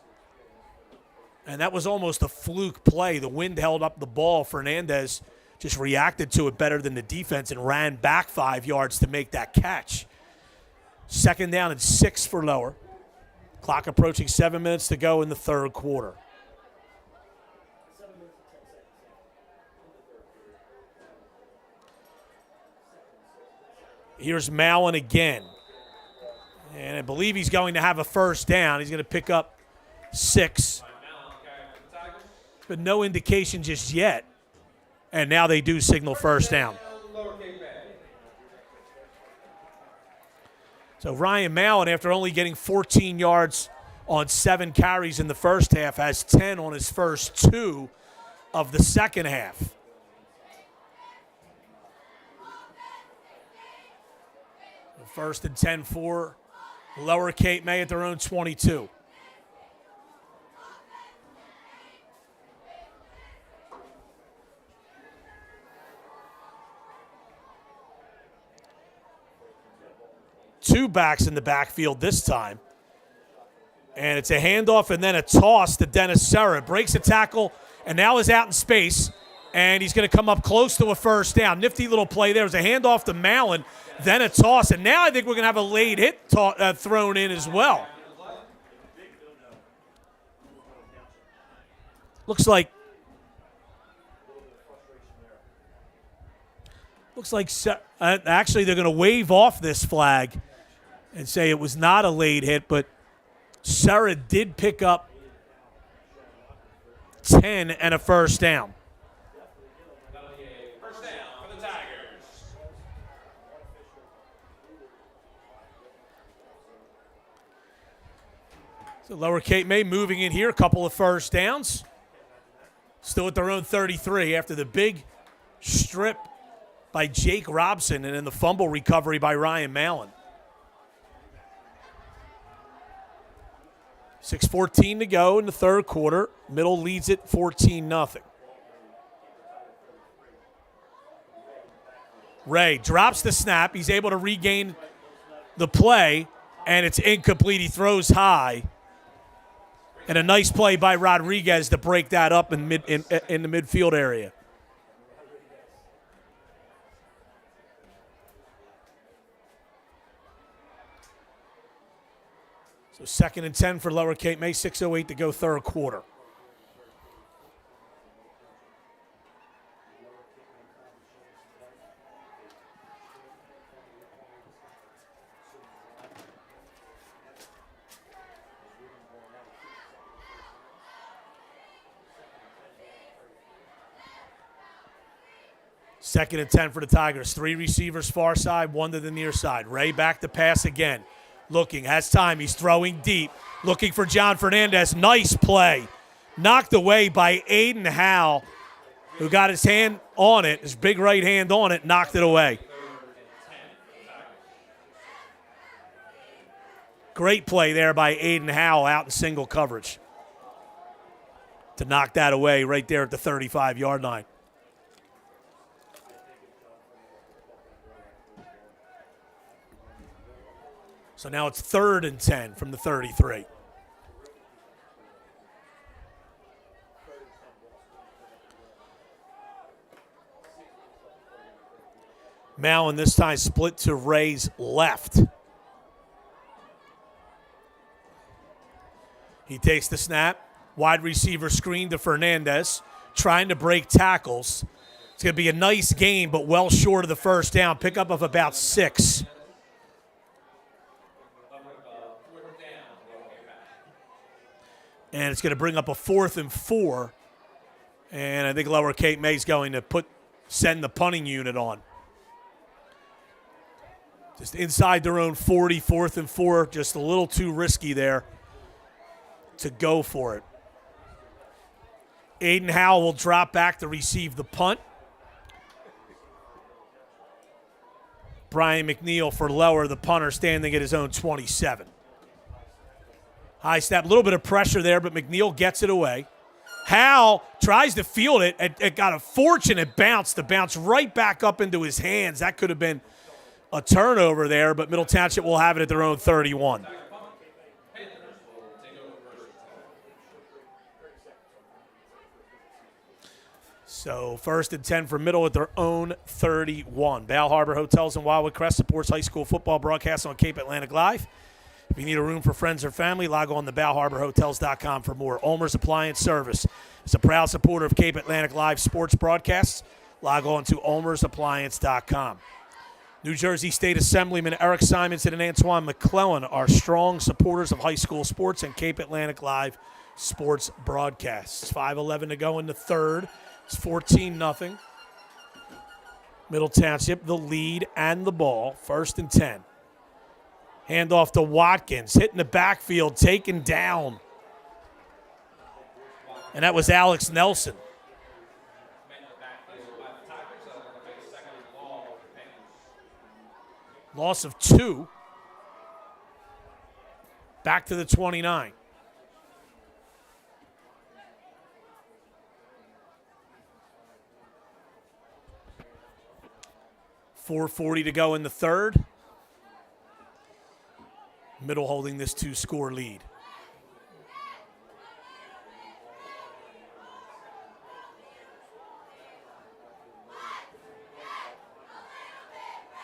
and that was almost a fluke play. The wind held up the ball. Fernandez just reacted to it better than the defense and ran back 5 yards to make that catch. Second down and 6 for Lower. Clock approaching 7 minutes to go in the third quarter. Here's Mallon again. And I believe he's going to have a first down. He's going to pick up 6. But no indication just yet. And now they do signal first down. So Ryan Mallon, after only getting 14 yards on 7 carries in the first half, has 10 on his first 2 of the second half. First and 10 for Lower Cape May at their own 22. Two backs in the backfield this time. And it's a handoff and then a toss to Dennis Serra. Breaks a tackle and now is out in space. And he's going to come up close to a first down. Nifty little play there. It was a handoff to Mallon, then a toss. And now I think we're going to have a late hit thrown in as well. Looks like actually they're going to wave off this flag and say it was not a late hit, but Serra did pick up 10 and a first down. First down for the Tigers. So Lower Cape May moving in here, a couple of first downs. Still at their own 33 after the big strip by Jake Robson and then the fumble recovery by Ryan Mallon. 6:14 to go in the third quarter. Middle leads it 14-0. Ray drops the snap. He's able to regain the play, and it's incomplete. He throws high. And a nice play by Rodriguez to break that up in the midfield area. So 2nd and 10 for Lower Cape May, 6:08 to go third quarter. Second and 10 for the Tigers. 3 receivers far side, 1 to the near side. Ray back to pass again. Looking, has time. He's throwing deep. Looking for John Fernandez. Nice play. Knocked away by Aiden Howell, who got his hand on it, his big right hand on it, knocked it away. Great play there by Aiden Howell out in single coverage to knock that away right there at the 35-yard line. So now it's 3rd and 10 from the 33. Mallon this time split to Ray's left. He takes the snap. Wide receiver screen to Fernandez, trying to break tackles. It's going to be a nice game, but well short of the first down. Pickup of about 6. And it's going to bring up a 4th and 4. And I think Lower Cape May's going to send the punting unit on. Just inside their own 40, 4th and 4. Just a little too risky there to go for it. Aiden Howell will drop back to receive the punt. Brian McNeil for Lower, the punter, standing at his own 27. High snap, a little bit of pressure there, but McNeil gets it away. Howell tries to field it. It got a fortunate bounce to bounce right back up into his hands. That could have been a turnover there, but Middle Township will have it at their own 31. So 1st and 10 for Middle at their own 31. Bal Harbor Hotels and Wildwood Crest supports high school football broadcast on Cape Atlantic Live. If you need a room for friends or family, log on to BalHarborHotels.com for more. ULMERS Appliance Service is a proud supporter of Cape Atlantic Live sports broadcasts. Log on to ULMERSAppliance.com. New Jersey State Assemblyman Eric Simonson and Antoine McClellan are strong supporters of high school sports and Cape Atlantic Live sports broadcasts. 5:11 to go in the third. It's 14-0. Middle Township, the lead and the ball. 1st and 10. Handoff to Watkins, hitting the backfield, taken down. And that was Alex Nelson. Loss of 2. Back to the 29. .440 to go in the third. Middle holding this 2-score lead.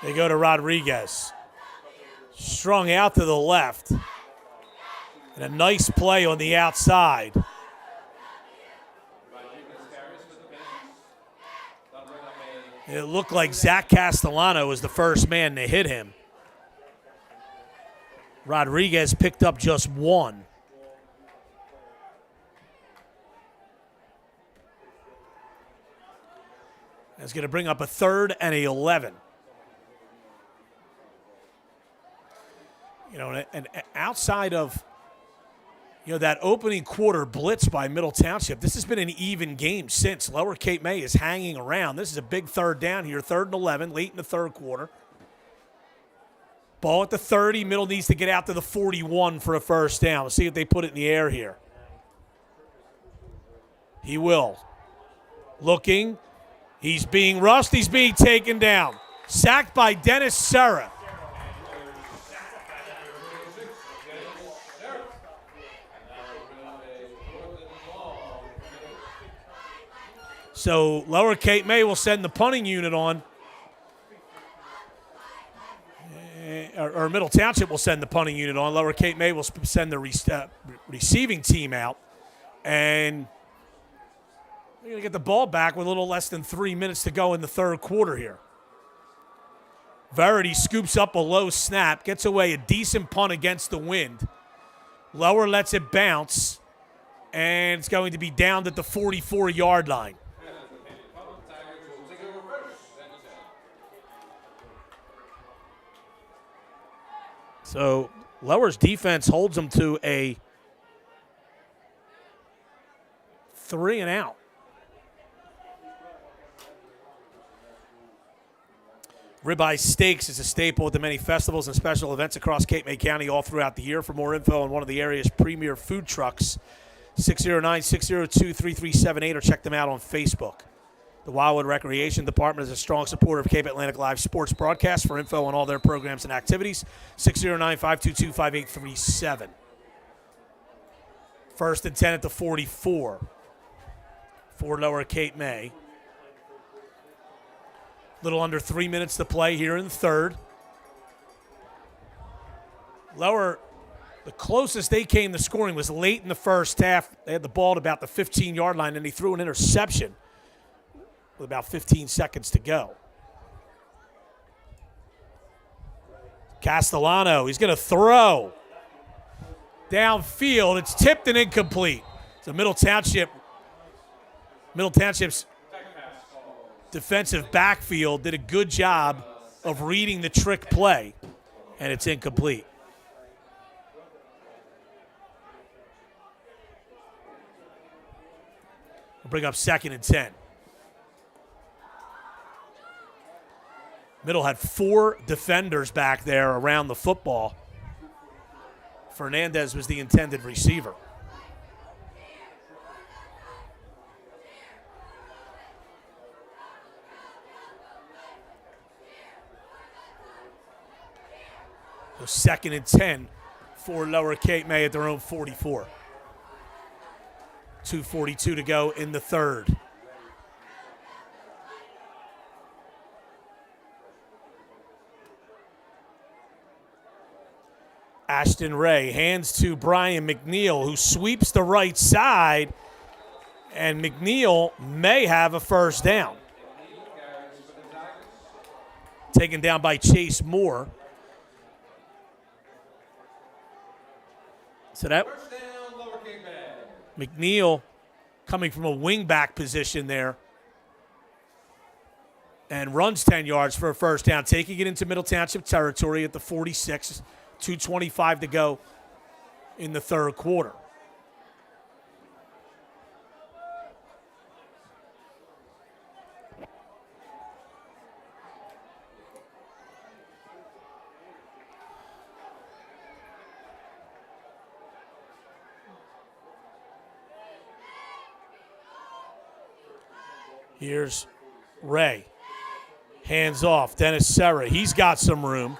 They go to Rodriguez. Strung out to the left. And a nice play on the outside. It looked like Zach Castellano was the first man to hit him. Rodriguez picked up just 1. That's going to bring up a 3rd and 11. You know, and outside of, that opening quarter blitz by Middle Township, this has been an even game since. Lower Cape May is hanging around. This is a big 3rd down here, 3rd and 11, late in the third quarter. Ball at the 30. Middle needs to get out to the 41 for a first down. Let's see if they put it in the air here. He will. Looking. He's being rushed. He's being taken down. Sacked by Dennis Serra. So Lower Cape May will send the punting unit on. or Middle Township will send the punting unit on. Lower Cape May will send the receiving team out. And we're going to get the ball back with a little less than 3 minutes to go in the third quarter here. Verity scoops up a low snap, gets away a decent punt against the wind. Lower lets it bounce, and it's going to be down at the 44-yard line. So Lower's defense holds them to a 3-and-out. Ribeye Steaks is a staple at the many festivals and special events across Cape May County all throughout the year. For more info on one of the area's premier food trucks, 609-602-3378, or check them out on Facebook. The Wildwood Recreation Department is a strong supporter of Cape Atlantic Live sports broadcasts. For info on all their programs and activities, 609-522-5837. First and 10 at the 44 for Lower Cape May. Little under 3 minutes to play here in the third. Lower, the closest they came to scoring was late in the first half. They had the ball at about the 15-yard line, and he threw an interception with about 15 seconds to go. Castellano, he's going to throw downfield. It's tipped and incomplete. So Middle Township's defensive backfield did a good job of reading the trick play, and it's incomplete. We'll bring up second and 10. Middle had 4 defenders back there around the football. Fernandez was the intended receiver. So second and 10 for Lower Cape May at their own 44. 2:42 to go in the third. Ashton Ray hands to Brian McNeil, who sweeps the right side, and McNeil may have a first down. Taken down by Chase Moore. So that McNeil coming from a wingback position there and runs 10 yards for a first down, taking it into Middle Township territory at the 46, 2:25 to go in the third quarter. Here's Ray. Hands off. Dennis Serra. He's got some room.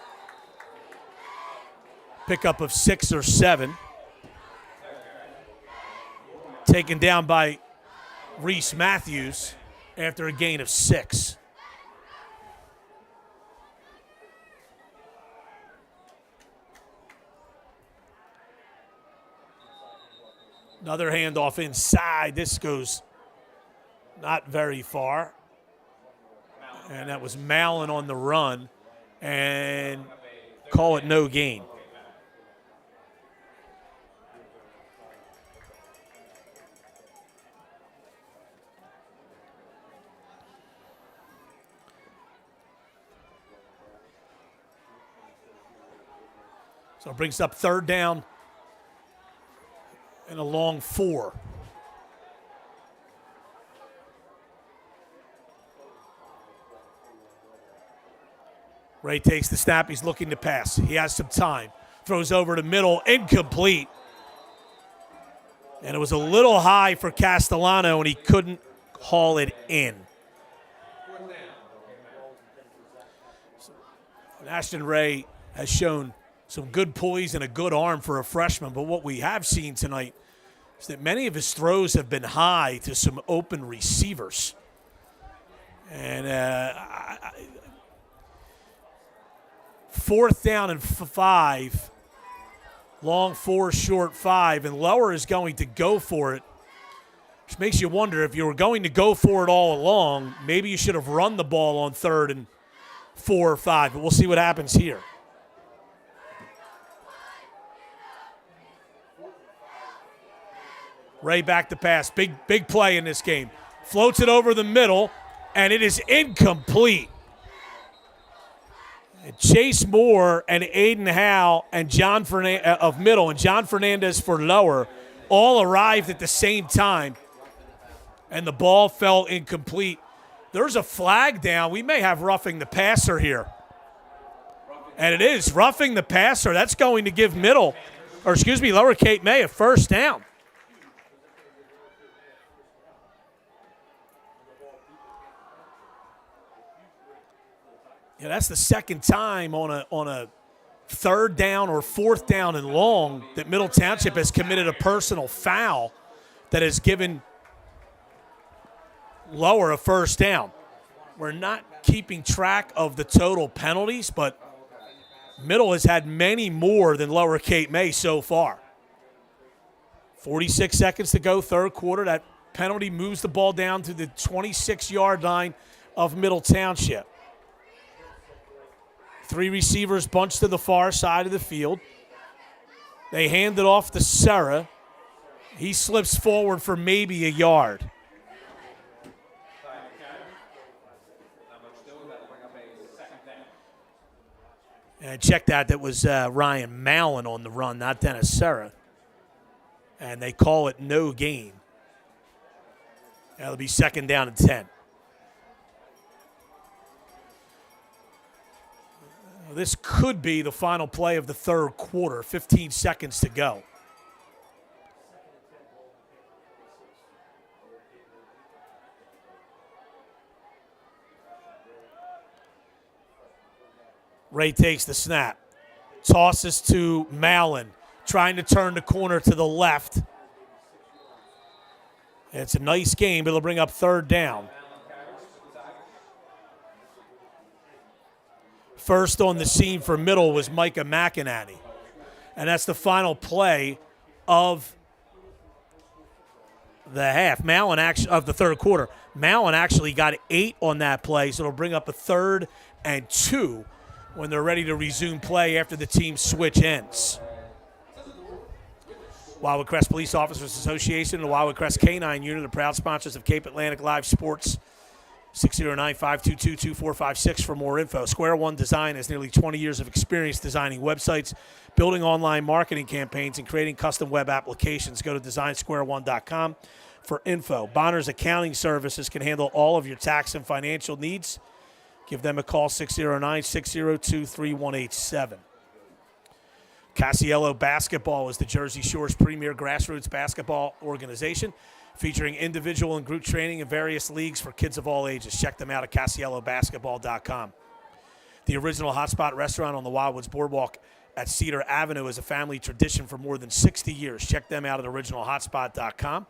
Pickup of 6 or 7. Taken down by Reese Matthews after a gain of 6. Another handoff inside. This goes not very far. And that was Mallon on the run. And call it no gain. So it brings up third down and a long 4. Ray takes the snap. He's looking to pass. He has some time. Throws over to middle. Incomplete. And it was a little high for Castellano, and he couldn't haul it in. Ashton Ray has shown some good poise and a good arm for a freshman, but what we have seen tonight is that many of his throws have been high to some open receivers. And 4th down and 5. Long 4, short 5, and Lower is going to go for it. Which makes you wonder, if you were going to go for it all along, maybe you should have run the ball on 3rd and 4 or 5, but we'll see what happens here. Ray back to pass. Big play in this game. Floats it over the middle, and it is incomplete. Chase Moore and Aiden Howe and John of middle and John Fernandez for Lower all arrived at the same time, and the ball fell incomplete. There's a flag down. We may have roughing the passer here. And it is roughing the passer. That's going to give Lower Cape May a 1st down. Yeah, that's the 2nd time on a 3rd down or 4th down and long that Middle Township has committed a personal foul that has given Lower a 1st down. We're not keeping track of the total penalties, but Middle has had many more than Lower Cape May so far. 46 seconds to go, 3rd quarter. That penalty moves the ball down to the 26-yard line of Middle Township. 3 receivers bunched to the far side of the field. They hand it off to Serra. He slips forward for maybe a yard. And check that. That was Ryan Mallon on the run, not Dennis Serra. And they call it no gain. That'll be 2nd down and 10. This could be the final play of the 3rd quarter, 15 seconds to go. Ray takes the snap, tosses to Mallon, trying to turn the corner to the left. It's a nice game, but it'll bring up 3rd down. First on the scene for Middle was Micah McInerney. And that's the final play of the half. Of the 3rd quarter. Mallon actually got 8 on that play, so it'll bring up a 3rd and 2 when they're ready to resume play after the team switch ends. Wildwood Crest Police Officers Association and the Wildwood Crest K-9 Unit are proud sponsors of Cape Atlantic Live Sports. 609-522-2456 for more info. Square One Design has nearly 20 years of experience designing websites, building online marketing campaigns, and creating custom web applications. Go to designsquareone.com for info. Bonner's Accounting Services can handle all of your tax and financial needs. Give them a call, 609-602-3187. Casiello Basketball is the Jersey Shore's premier grassroots basketball organization, featuring individual and group training in various leagues for kids of all ages. Check them out at CasielloBasketball.com. The original Hotspot restaurant on the Wildwoods Boardwalk at Cedar Avenue is a family tradition for more than 60 years. Check them out at OriginalHotspot.com.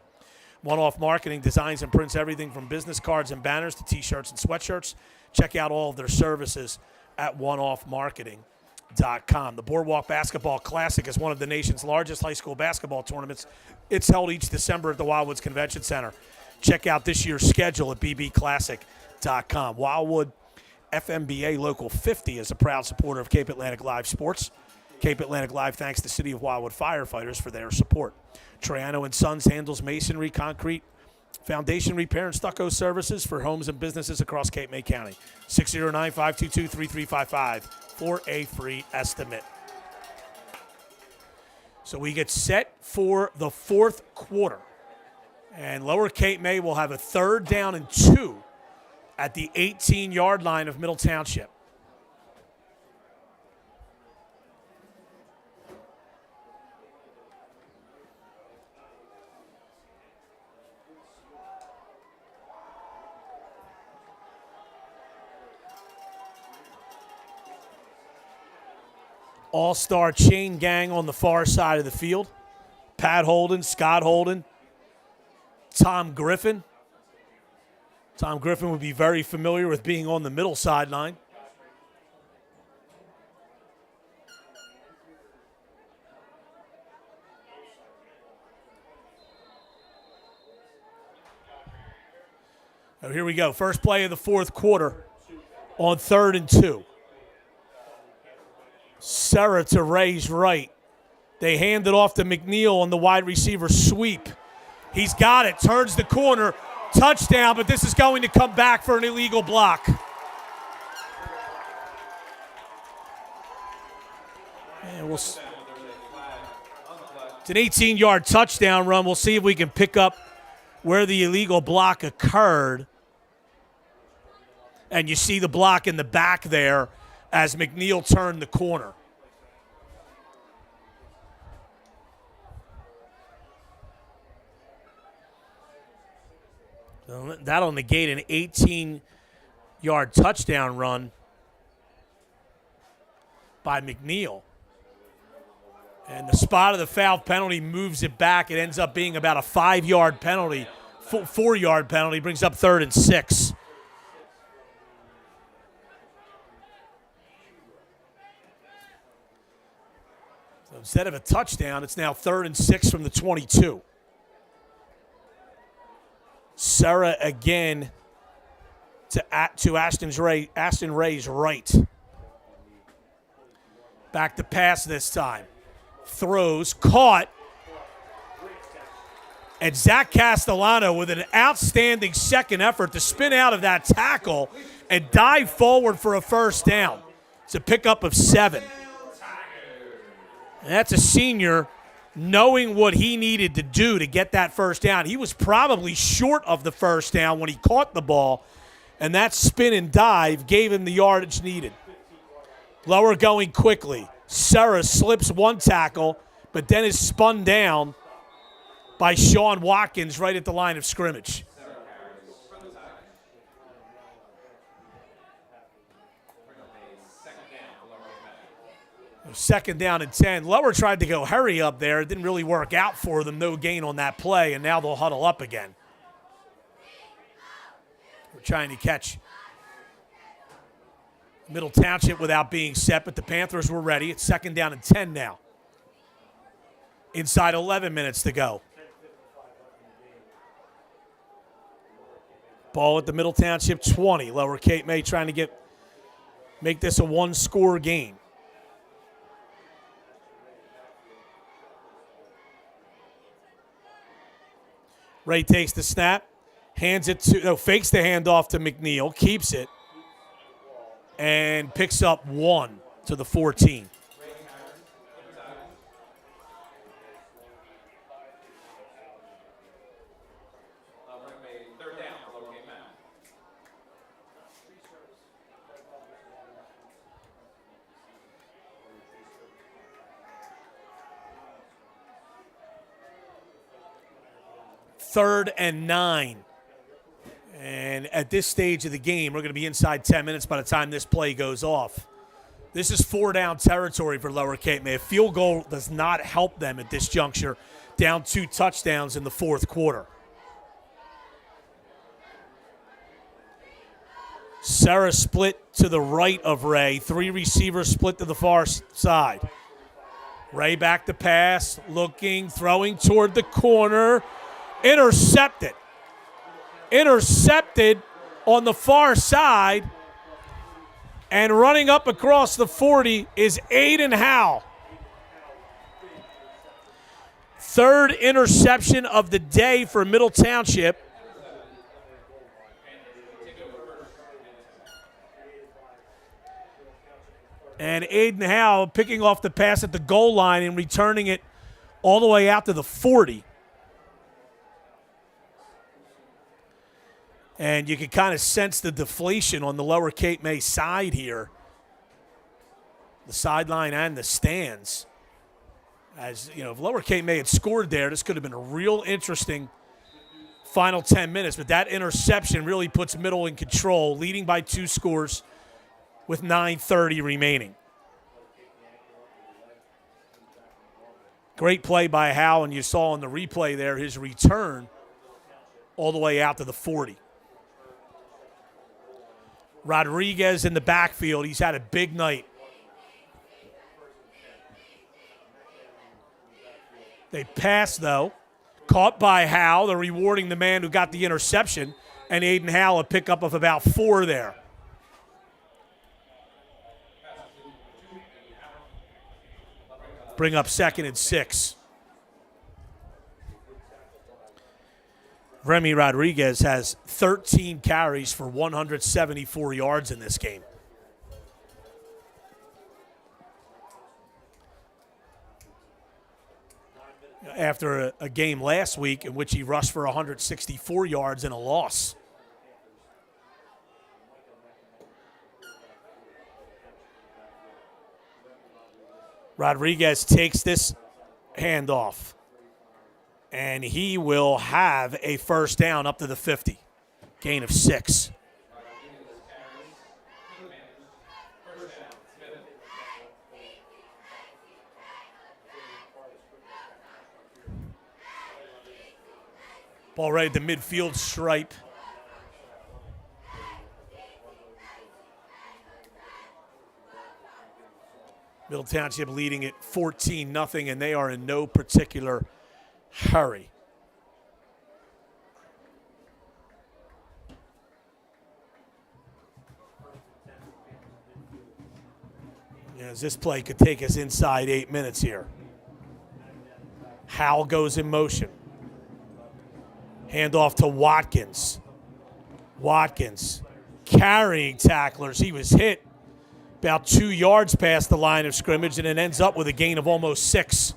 One Off Marketing designs and prints everything from business cards and banners to T-shirts and sweatshirts. Check out all of their services at OneOffMarketing.com. The Boardwalk Basketball Classic is one of the nation's largest high school basketball tournaments. It's held each December at the Wildwoods Convention Center. Check out this year's schedule at bbclassic.com. Wildwood FMBA Local 50 is a proud supporter of Cape Atlantic Live Sports. Cape Atlantic Live thanks the City of Wildwood firefighters for their support. Triano & Sons handles masonry, concrete, foundation repair, and stucco services for homes and businesses across Cape May County. 609-522-3355 for a free estimate. So we get set for the 4th quarter. And Lower Cape May will have a 3rd down and 2 at the 18-yard line of Middle Township. All-star chain gang on the far side of the field. Pat Holden, Scott Holden, Tom Griffin. Tom Griffin would be very familiar with being on the middle sideline. here we go. First play of the fourth quarter on 3rd and 2. Serra to Ray's right. They hand it off to McNeil on the wide receiver sweep. He's got it, turns the corner, touchdown, but this is going to come back for an illegal block. And it's an 18-yard touchdown run. We'll see if we can pick up where the illegal block occurred. And you see the block in the back there as McNeil turned the corner. So that'll negate an 18-yard touchdown run by McNeil. And the spot of the foul penalty moves it back. It ends up being about a 5-yard penalty, 4-yard penalty, brings up 3rd and 6. So instead of a touchdown, it's now 3rd and 6 from the 22. Serra again to Ashton Ray's right. Back to pass this time. Throws, caught. And Zach Castellano with an outstanding second effort to spin out of that tackle and dive forward for a first down. It's a pickup of 7. And that's a senior knowing what he needed to do to get that first down. He was probably short of the first down when he caught the ball, and that spin and dive gave him the yardage needed. Lower going quickly. Serra slips one tackle, but then is spun down by Sean Watkins right at the line of scrimmage. Second down and 10. Lower tried to go hurry up there. It didn't really work out for them. No gain on that play, and now they'll huddle up again. We're trying to catch Middle Township without being set, but the Panthers were ready. It's second down and 10 now. Inside 11 minutes to go. Ball at the Middle Township 20. Lower Cape May trying to make this a one-score game. Ray takes the snap, fakes the handoff to McNeil, keeps it, and picks up 1 to the 14. Third and 9. And at this stage of the game, we're going to be inside 10 minutes by the time this play goes off. This is 4-down territory for Lower Cape May. A field goal does not help them at this juncture, down 2 touchdowns in the fourth quarter. Serra split to the right of Ray. 3 receivers split to the far side. Ray back to pass, looking, throwing toward the corner. Intercepted on the far side, and running up across the 40 is Aiden Howe. 3rd interception of the day for Middle Township. And Aiden Howe picking off the pass at the goal line and returning it all the way out to the 40. And you can kind of sense the deflation on the Lower Cape May side here. The sideline and the stands. As, you know, if Lower Cape May had scored there, this could have been a real interesting final 10 minutes. But that interception really puts Middle in control, leading by 2 scores with 9:30 remaining. Great play by Howe, and you saw on the replay there his return all the way out to the 40. Rodriguez in the backfield. He's had a big night. They pass, though. Caught by Howe. They're rewarding the man who got the interception. and Aiden Howell a pickup of about 4 there. Bring up 2nd and 6. Remy Rodriguez has 13 carries for 174 yards in this game. After a game last week in which he rushed for 164 yards and a loss. Rodriguez takes this handoff, and he will have a first down up to the 50. Gain of 6. Ball right at the midfield stripe. Middle Township leading it 14-0, and they are in no particular hurry. As this play could take us inside 8 minutes here. Howell goes in motion. Handoff to Watkins. Watkins carrying tacklers. He was hit about 2 yards past the line of scrimmage, and it ends up with a gain of almost 6.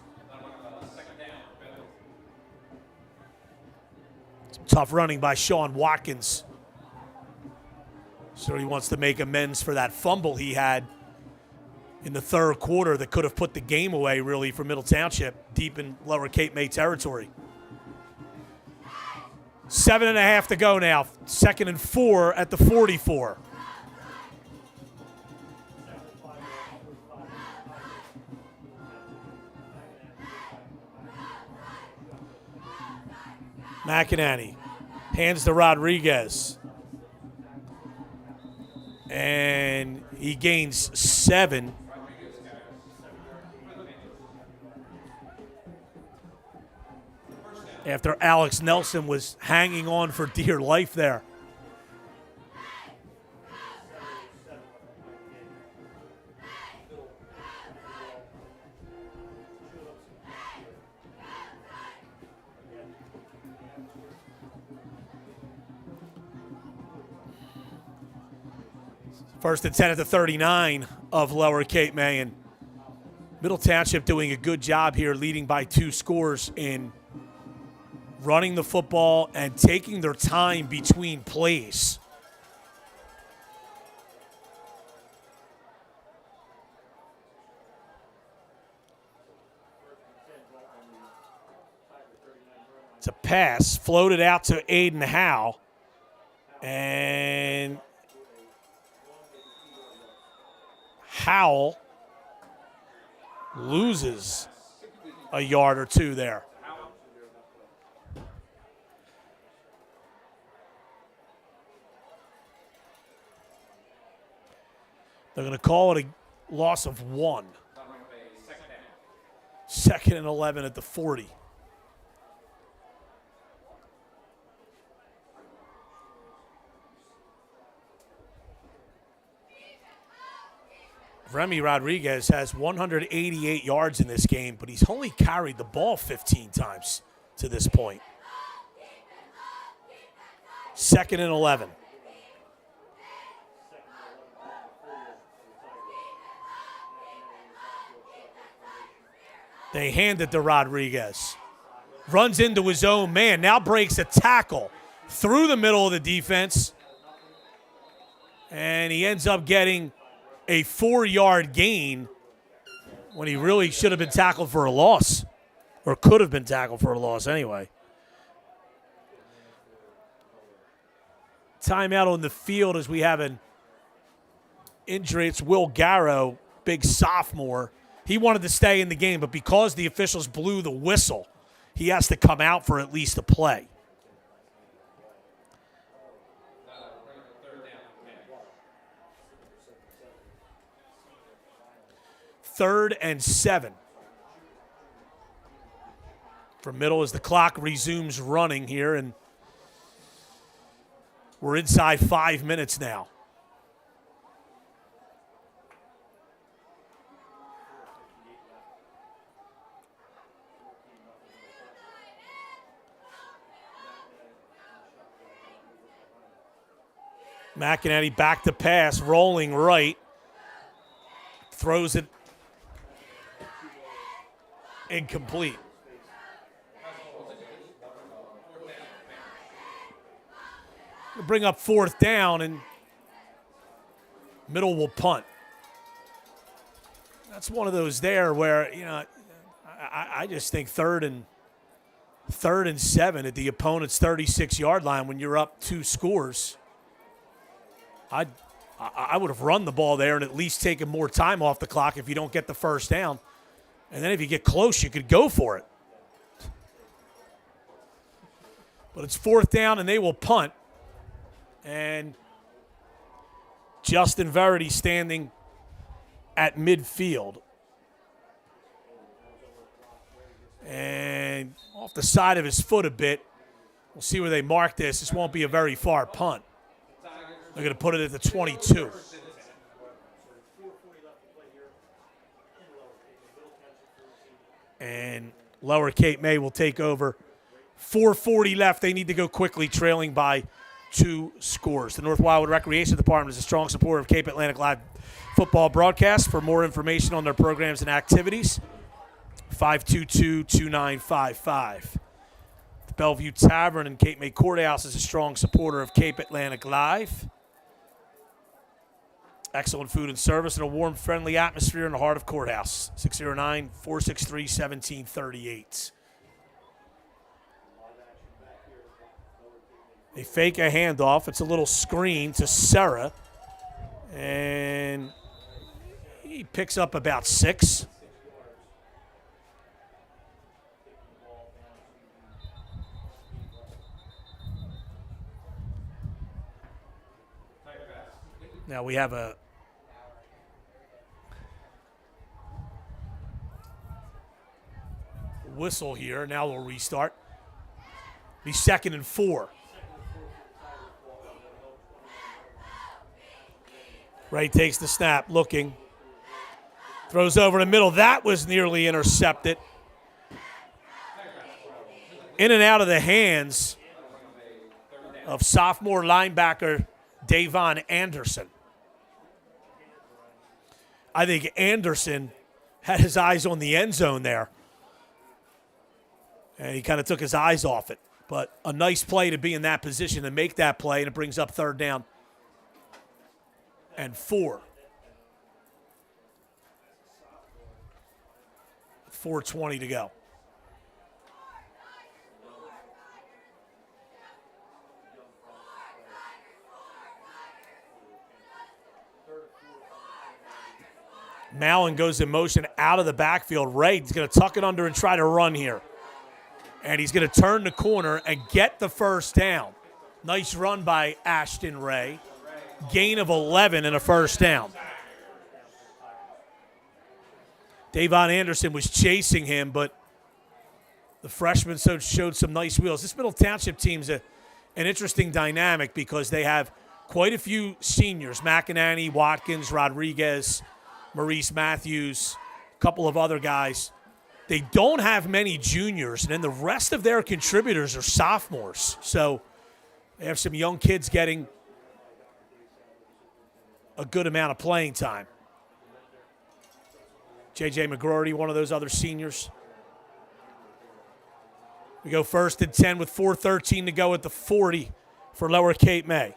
Some tough running by Sean Watkins. So he wants to make amends for that fumble he had in the third quarter that could have put the game away, really, for Middle Township deep in Lower Cape May territory. 7.5 to go now. 2nd and 4 at the 44. McInerney hands to Rodriguez. And he gains 7. After Alex Nelson was hanging on for dear life there. First and 10 at the 39 of Lower Cape May, and Middle Township doing a good job here, leading by 2 scores in running the football and taking their time between plays. It's a pass floated out to Aiden Howe, and Howell loses a yard or 2 there. They're going to call it a loss of 1. 2nd and 11 at the 40. Remy Rodriguez has 188 yards in this game, but he's only carried the ball 15 times to this point. 2nd and 11. They hand it to Rodriguez. Runs into his own man. Now breaks a tackle through the middle of the defense. And he ends up getting a 4-yard gain when he really should have been tackled for a loss. Or could have been tackled for a loss anyway. Timeout on the field as we have an injury. It's Will Garrow, big sophomore. He wanted to stay in the game, but because the officials blew the whistle, he has to come out for at least a play. Third and 7. For Middle as the clock resumes running here, and We're inside 5 minutes now. McEnany back to pass, rolling right. Throws it incomplete. We'll bring up 4th down, and Middle will punt. That's one of those there where, you know, I just think third and 7 at the opponent's 36-yard line when you're up 2 scores. I would have run the ball there and at least taken more time off the clock if you don't get the first down. And then if you get close, you could go for it. But it's 4th down, and they will punt. And Justin Verity standing at midfield. And off the side of his foot a bit. We'll see where they mark this. This won't be a very far punt. They're going to put it at the 22. And Lower Cape May will take over. 4:40 left. They need to go quickly, trailing by 2 scores. The North Wildwood Recreation Department is a strong supporter of Cape Atlantic Live football broadcast. For more information on their programs and activities, 522-2955. The Bellevue Tavern in Cape May Courthouse is a strong supporter of Cape Atlantic Live. Excellent food and service and a warm, friendly atmosphere in the heart of Courthouse. 609-463-1738. They fake a handoff. It's a little screen to Serra. And he picks up about 6. Now we have a whistle here. Now we'll restart. Be 2nd and 4. Ray takes the snap, looking. Throws over the middle. That was nearly intercepted. In and out of the hands of sophomore linebacker Davon Anderson. I think Anderson had his eyes on the end zone there. And he kind of took his eyes off it. But a nice play to be in that position and make that play, and it brings up 3rd down and 4. 4:20 to go. Mallon goes in motion out of the backfield. Ray's going to tuck it under and try to run here. And he's going to turn the corner and get the first down. Nice run by Ashton Ray. Gain of 11 and a first down. Davon Anderson was chasing him, but the freshman showed some nice wheels. This Middle Township team's an interesting dynamic because they have quite a few seniors. McEnany, Watkins, Rodriguez, Maurice Matthews, a couple of other guys. They don't have many juniors, and then the rest of their contributors are sophomores. So they have some young kids getting a good amount of playing time. J.J. McGrory, one of those other seniors. We go 1st and 10 with 4:13 to go at the 40 for Lower Cape May.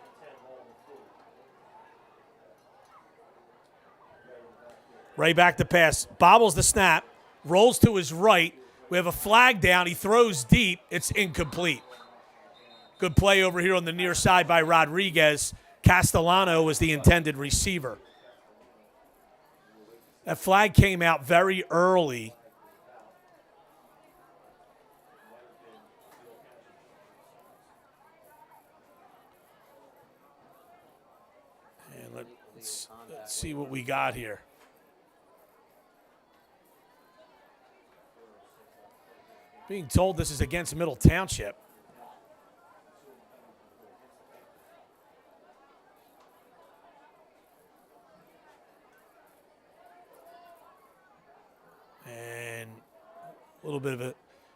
Ray back to pass. Bobbles the snap. Rolls to his right. We have a flag down. He throws deep. It's incomplete. Good play over here on the near side by Rodriguez. Castellano was the intended receiver. That flag came out very early. And let's see what we got here. Being told this is against Middle Township. little bit of a,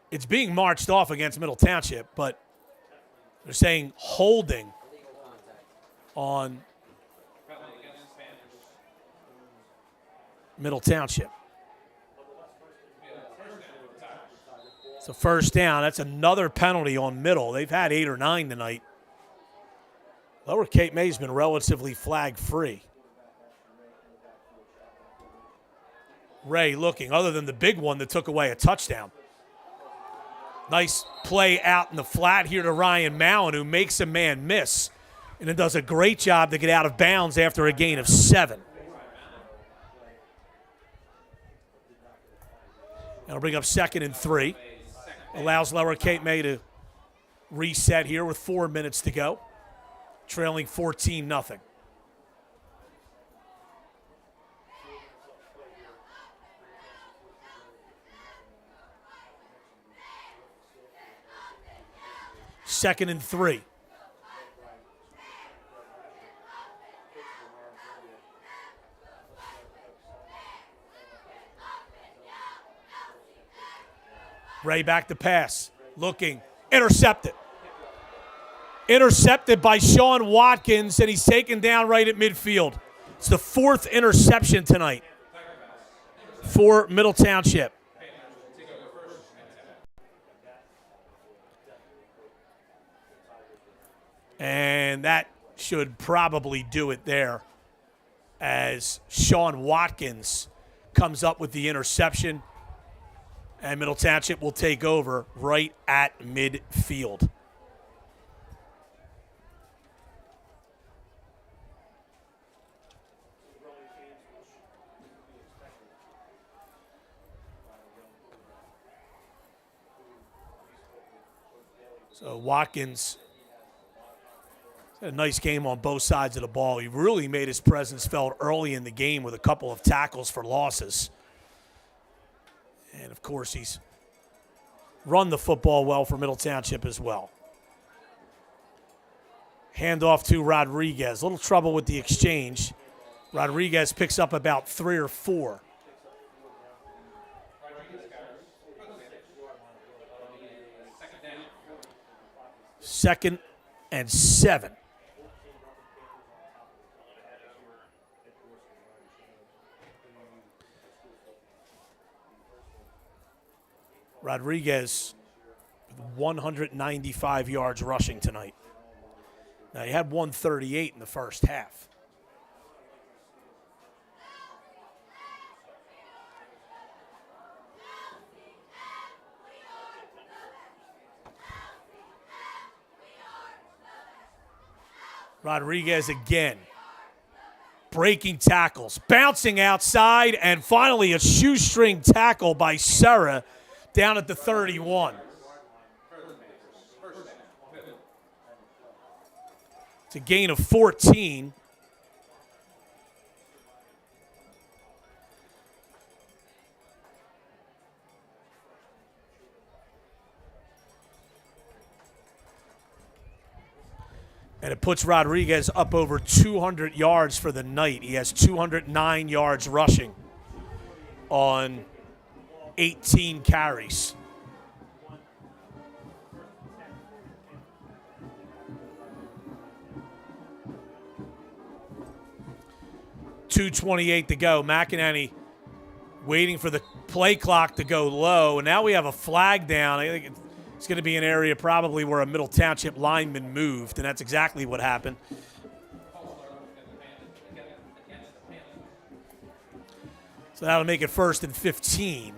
it's being marched off against Middle Township, but they're saying holding on Middle Township. It's a first down. That's another penalty on Middle. They've had 8 or 9 tonight. Lower Cape May's been relatively flag-free. Ray looking, other than the big one that took away a touchdown. Nice play out in the flat here to Ryan Mowen, who makes a man miss, and then does a great job to get out of bounds after a gain of 7. That'll bring up 2nd and 3. Allows Lower Cape May to reset here with 4 minutes to go, trailing 14-0. Second and 3. Ray back to pass. Looking. Intercepted. Intercepted by Sean Watkins, and he's taken down right at midfield. It's the 4th interception tonight for Middle Township. And that should probably do it there, as Sean Watkins comes up with the interception, and Middle Township will take over right at midfield. So Watkins had a nice game on both sides of the ball. He really made his presence felt early in the game with a couple of tackles for losses. And, of course, he's run the football well for Middle Township as well. Handoff to Rodriguez. A little trouble with the exchange. Rodriguez picks up about 3 or 4. Second and 7. Rodriguez with 195 yards rushing tonight. Now, he had 138 in the first half. Rodriguez again. Breaking tackles, bouncing outside, and finally a shoestring tackle by Serra down at the 31. It's a gain of 14. And it puts Rodriguez up over 200 yards for the night. He has 209 yards rushing on 18 carries. .228 to go. McEnany waiting for the play clock to go low. And now we have a flag down. I think it's going to be an area probably where a Middle Township lineman moved, and that's exactly what happened. So that'll make it 1st and 15.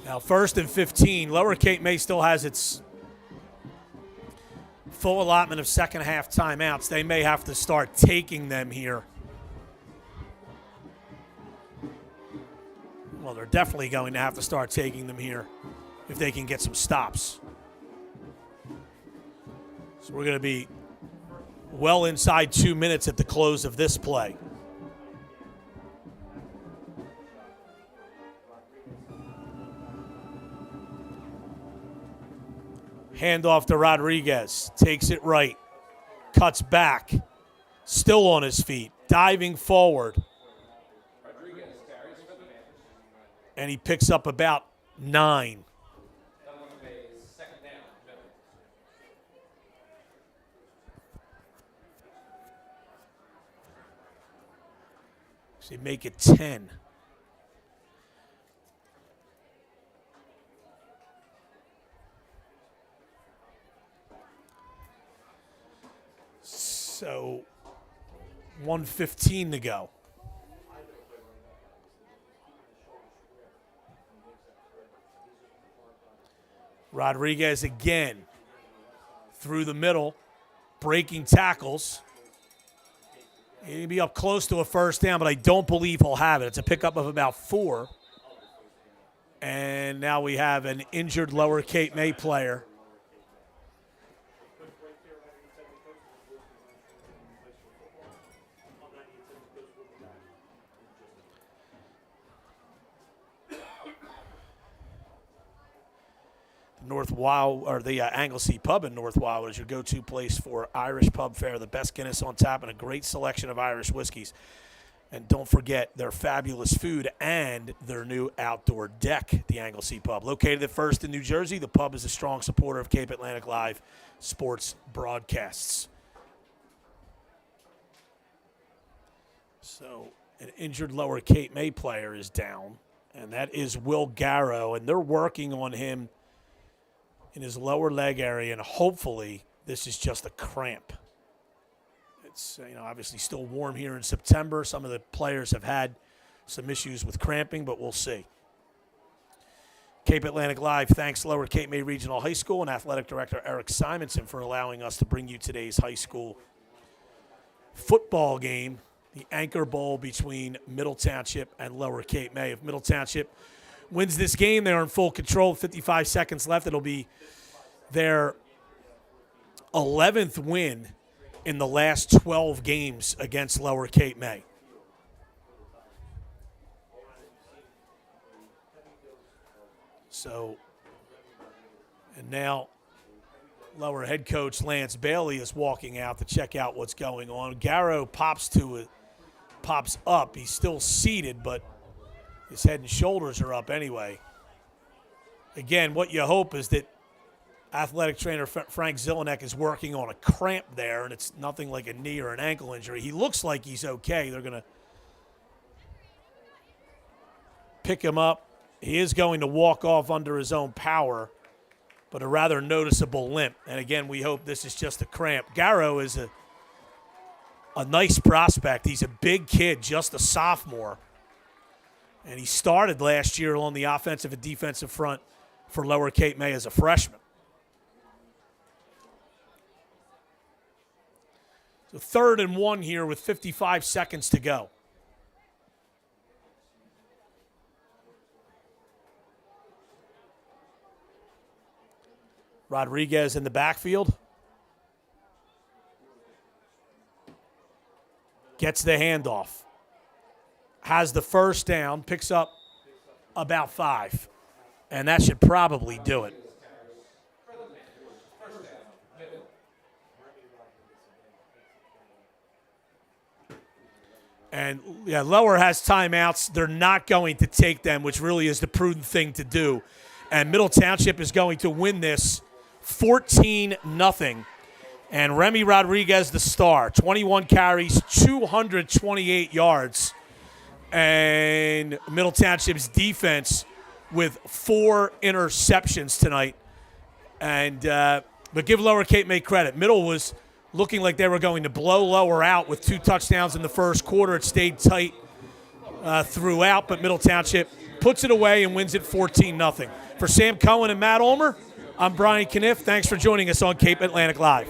Now 1st and 15. Lower Cape May still has its full allotment of second half timeouts. They may have to start taking them here. Well, they're definitely going to have to start taking them here if they can get some stops. So we're going to be well inside 2 minutes at the close of this play. Handoff to Rodriguez. Takes it right. Cuts back. Still on his feet. Diving forward. And he picks up about 9. Second down. So you make it 10. So 1:15 to go. Rodriguez again through the middle, breaking tackles. He'll be up close to a first down, but I don't believe he'll have it. It's a pickup of about 4. And now we have an injured Lower Cape May player. North Wild, or the Anglesey Pub in North Wild is your go-to place for Irish pub fare, the best Guinness on tap, and a great selection of Irish whiskeys. And don't forget their fabulous food and their new outdoor deck, the Anglesey Pub. Located at First in New Jersey, the pub is a strong supporter of Cape Atlantic Live sports broadcasts. So an injured Lower Cape May player is down, and that is Will Garrow, and they're working on him in his lower leg area, and hopefully this is just a cramp. It's obviously still warm here in September. Some of the players have had some issues with cramping, but we'll see. Cape Atlantic Live thanks Lower Cape May Regional High School and Athletic Director Eric Simonson for allowing us to bring you today's high school football game, the Anchor Bowl between Middle Township and Lower Cape May. If Middle Township wins this game, they're in full control. 55 seconds left. It'll be their 11th win in the last 12 games against Lower Cape May. So, and now Lower head coach Lance Bailey is walking out to check out what's going on. Garrow pops up. He's still seated, but his head and shoulders are up anyway. Again, what you hope is that athletic trainer Frank Zillenek is working on a cramp there, and it's nothing like a knee or an ankle injury. He looks like he's okay. They're going to pick him up. He is going to walk off under his own power, but a rather noticeable limp. And again, we hope this is just a cramp. Garrow is a nice prospect. He's a big kid, just a sophomore. And he started last year on the offensive and defensive front for Lower Cape May as a freshman. So 3rd and 1 here with 55 seconds to go. Rodriguez in the backfield. Gets the handoff. Has the first down, picks up about 5. And that should probably do it. And yeah, Lower has timeouts. They're not going to take them, which really is the prudent thing to do. And Middle Township is going to win this 14-0. And Remy Rodriguez, the star, 21 carries, 228 yards. And Middle Township's defense with 4 interceptions tonight. And but give Lower Cape May credit. Middle was looking like they were going to blow Lower out with 2 touchdowns in the first quarter. It stayed tight throughout, but Middle Township puts it away and wins it 14-0. For Sam Cohen and Matt Ulmer, I'm Brian Kniff. Thanks for joining us on Cape Atlantic Live.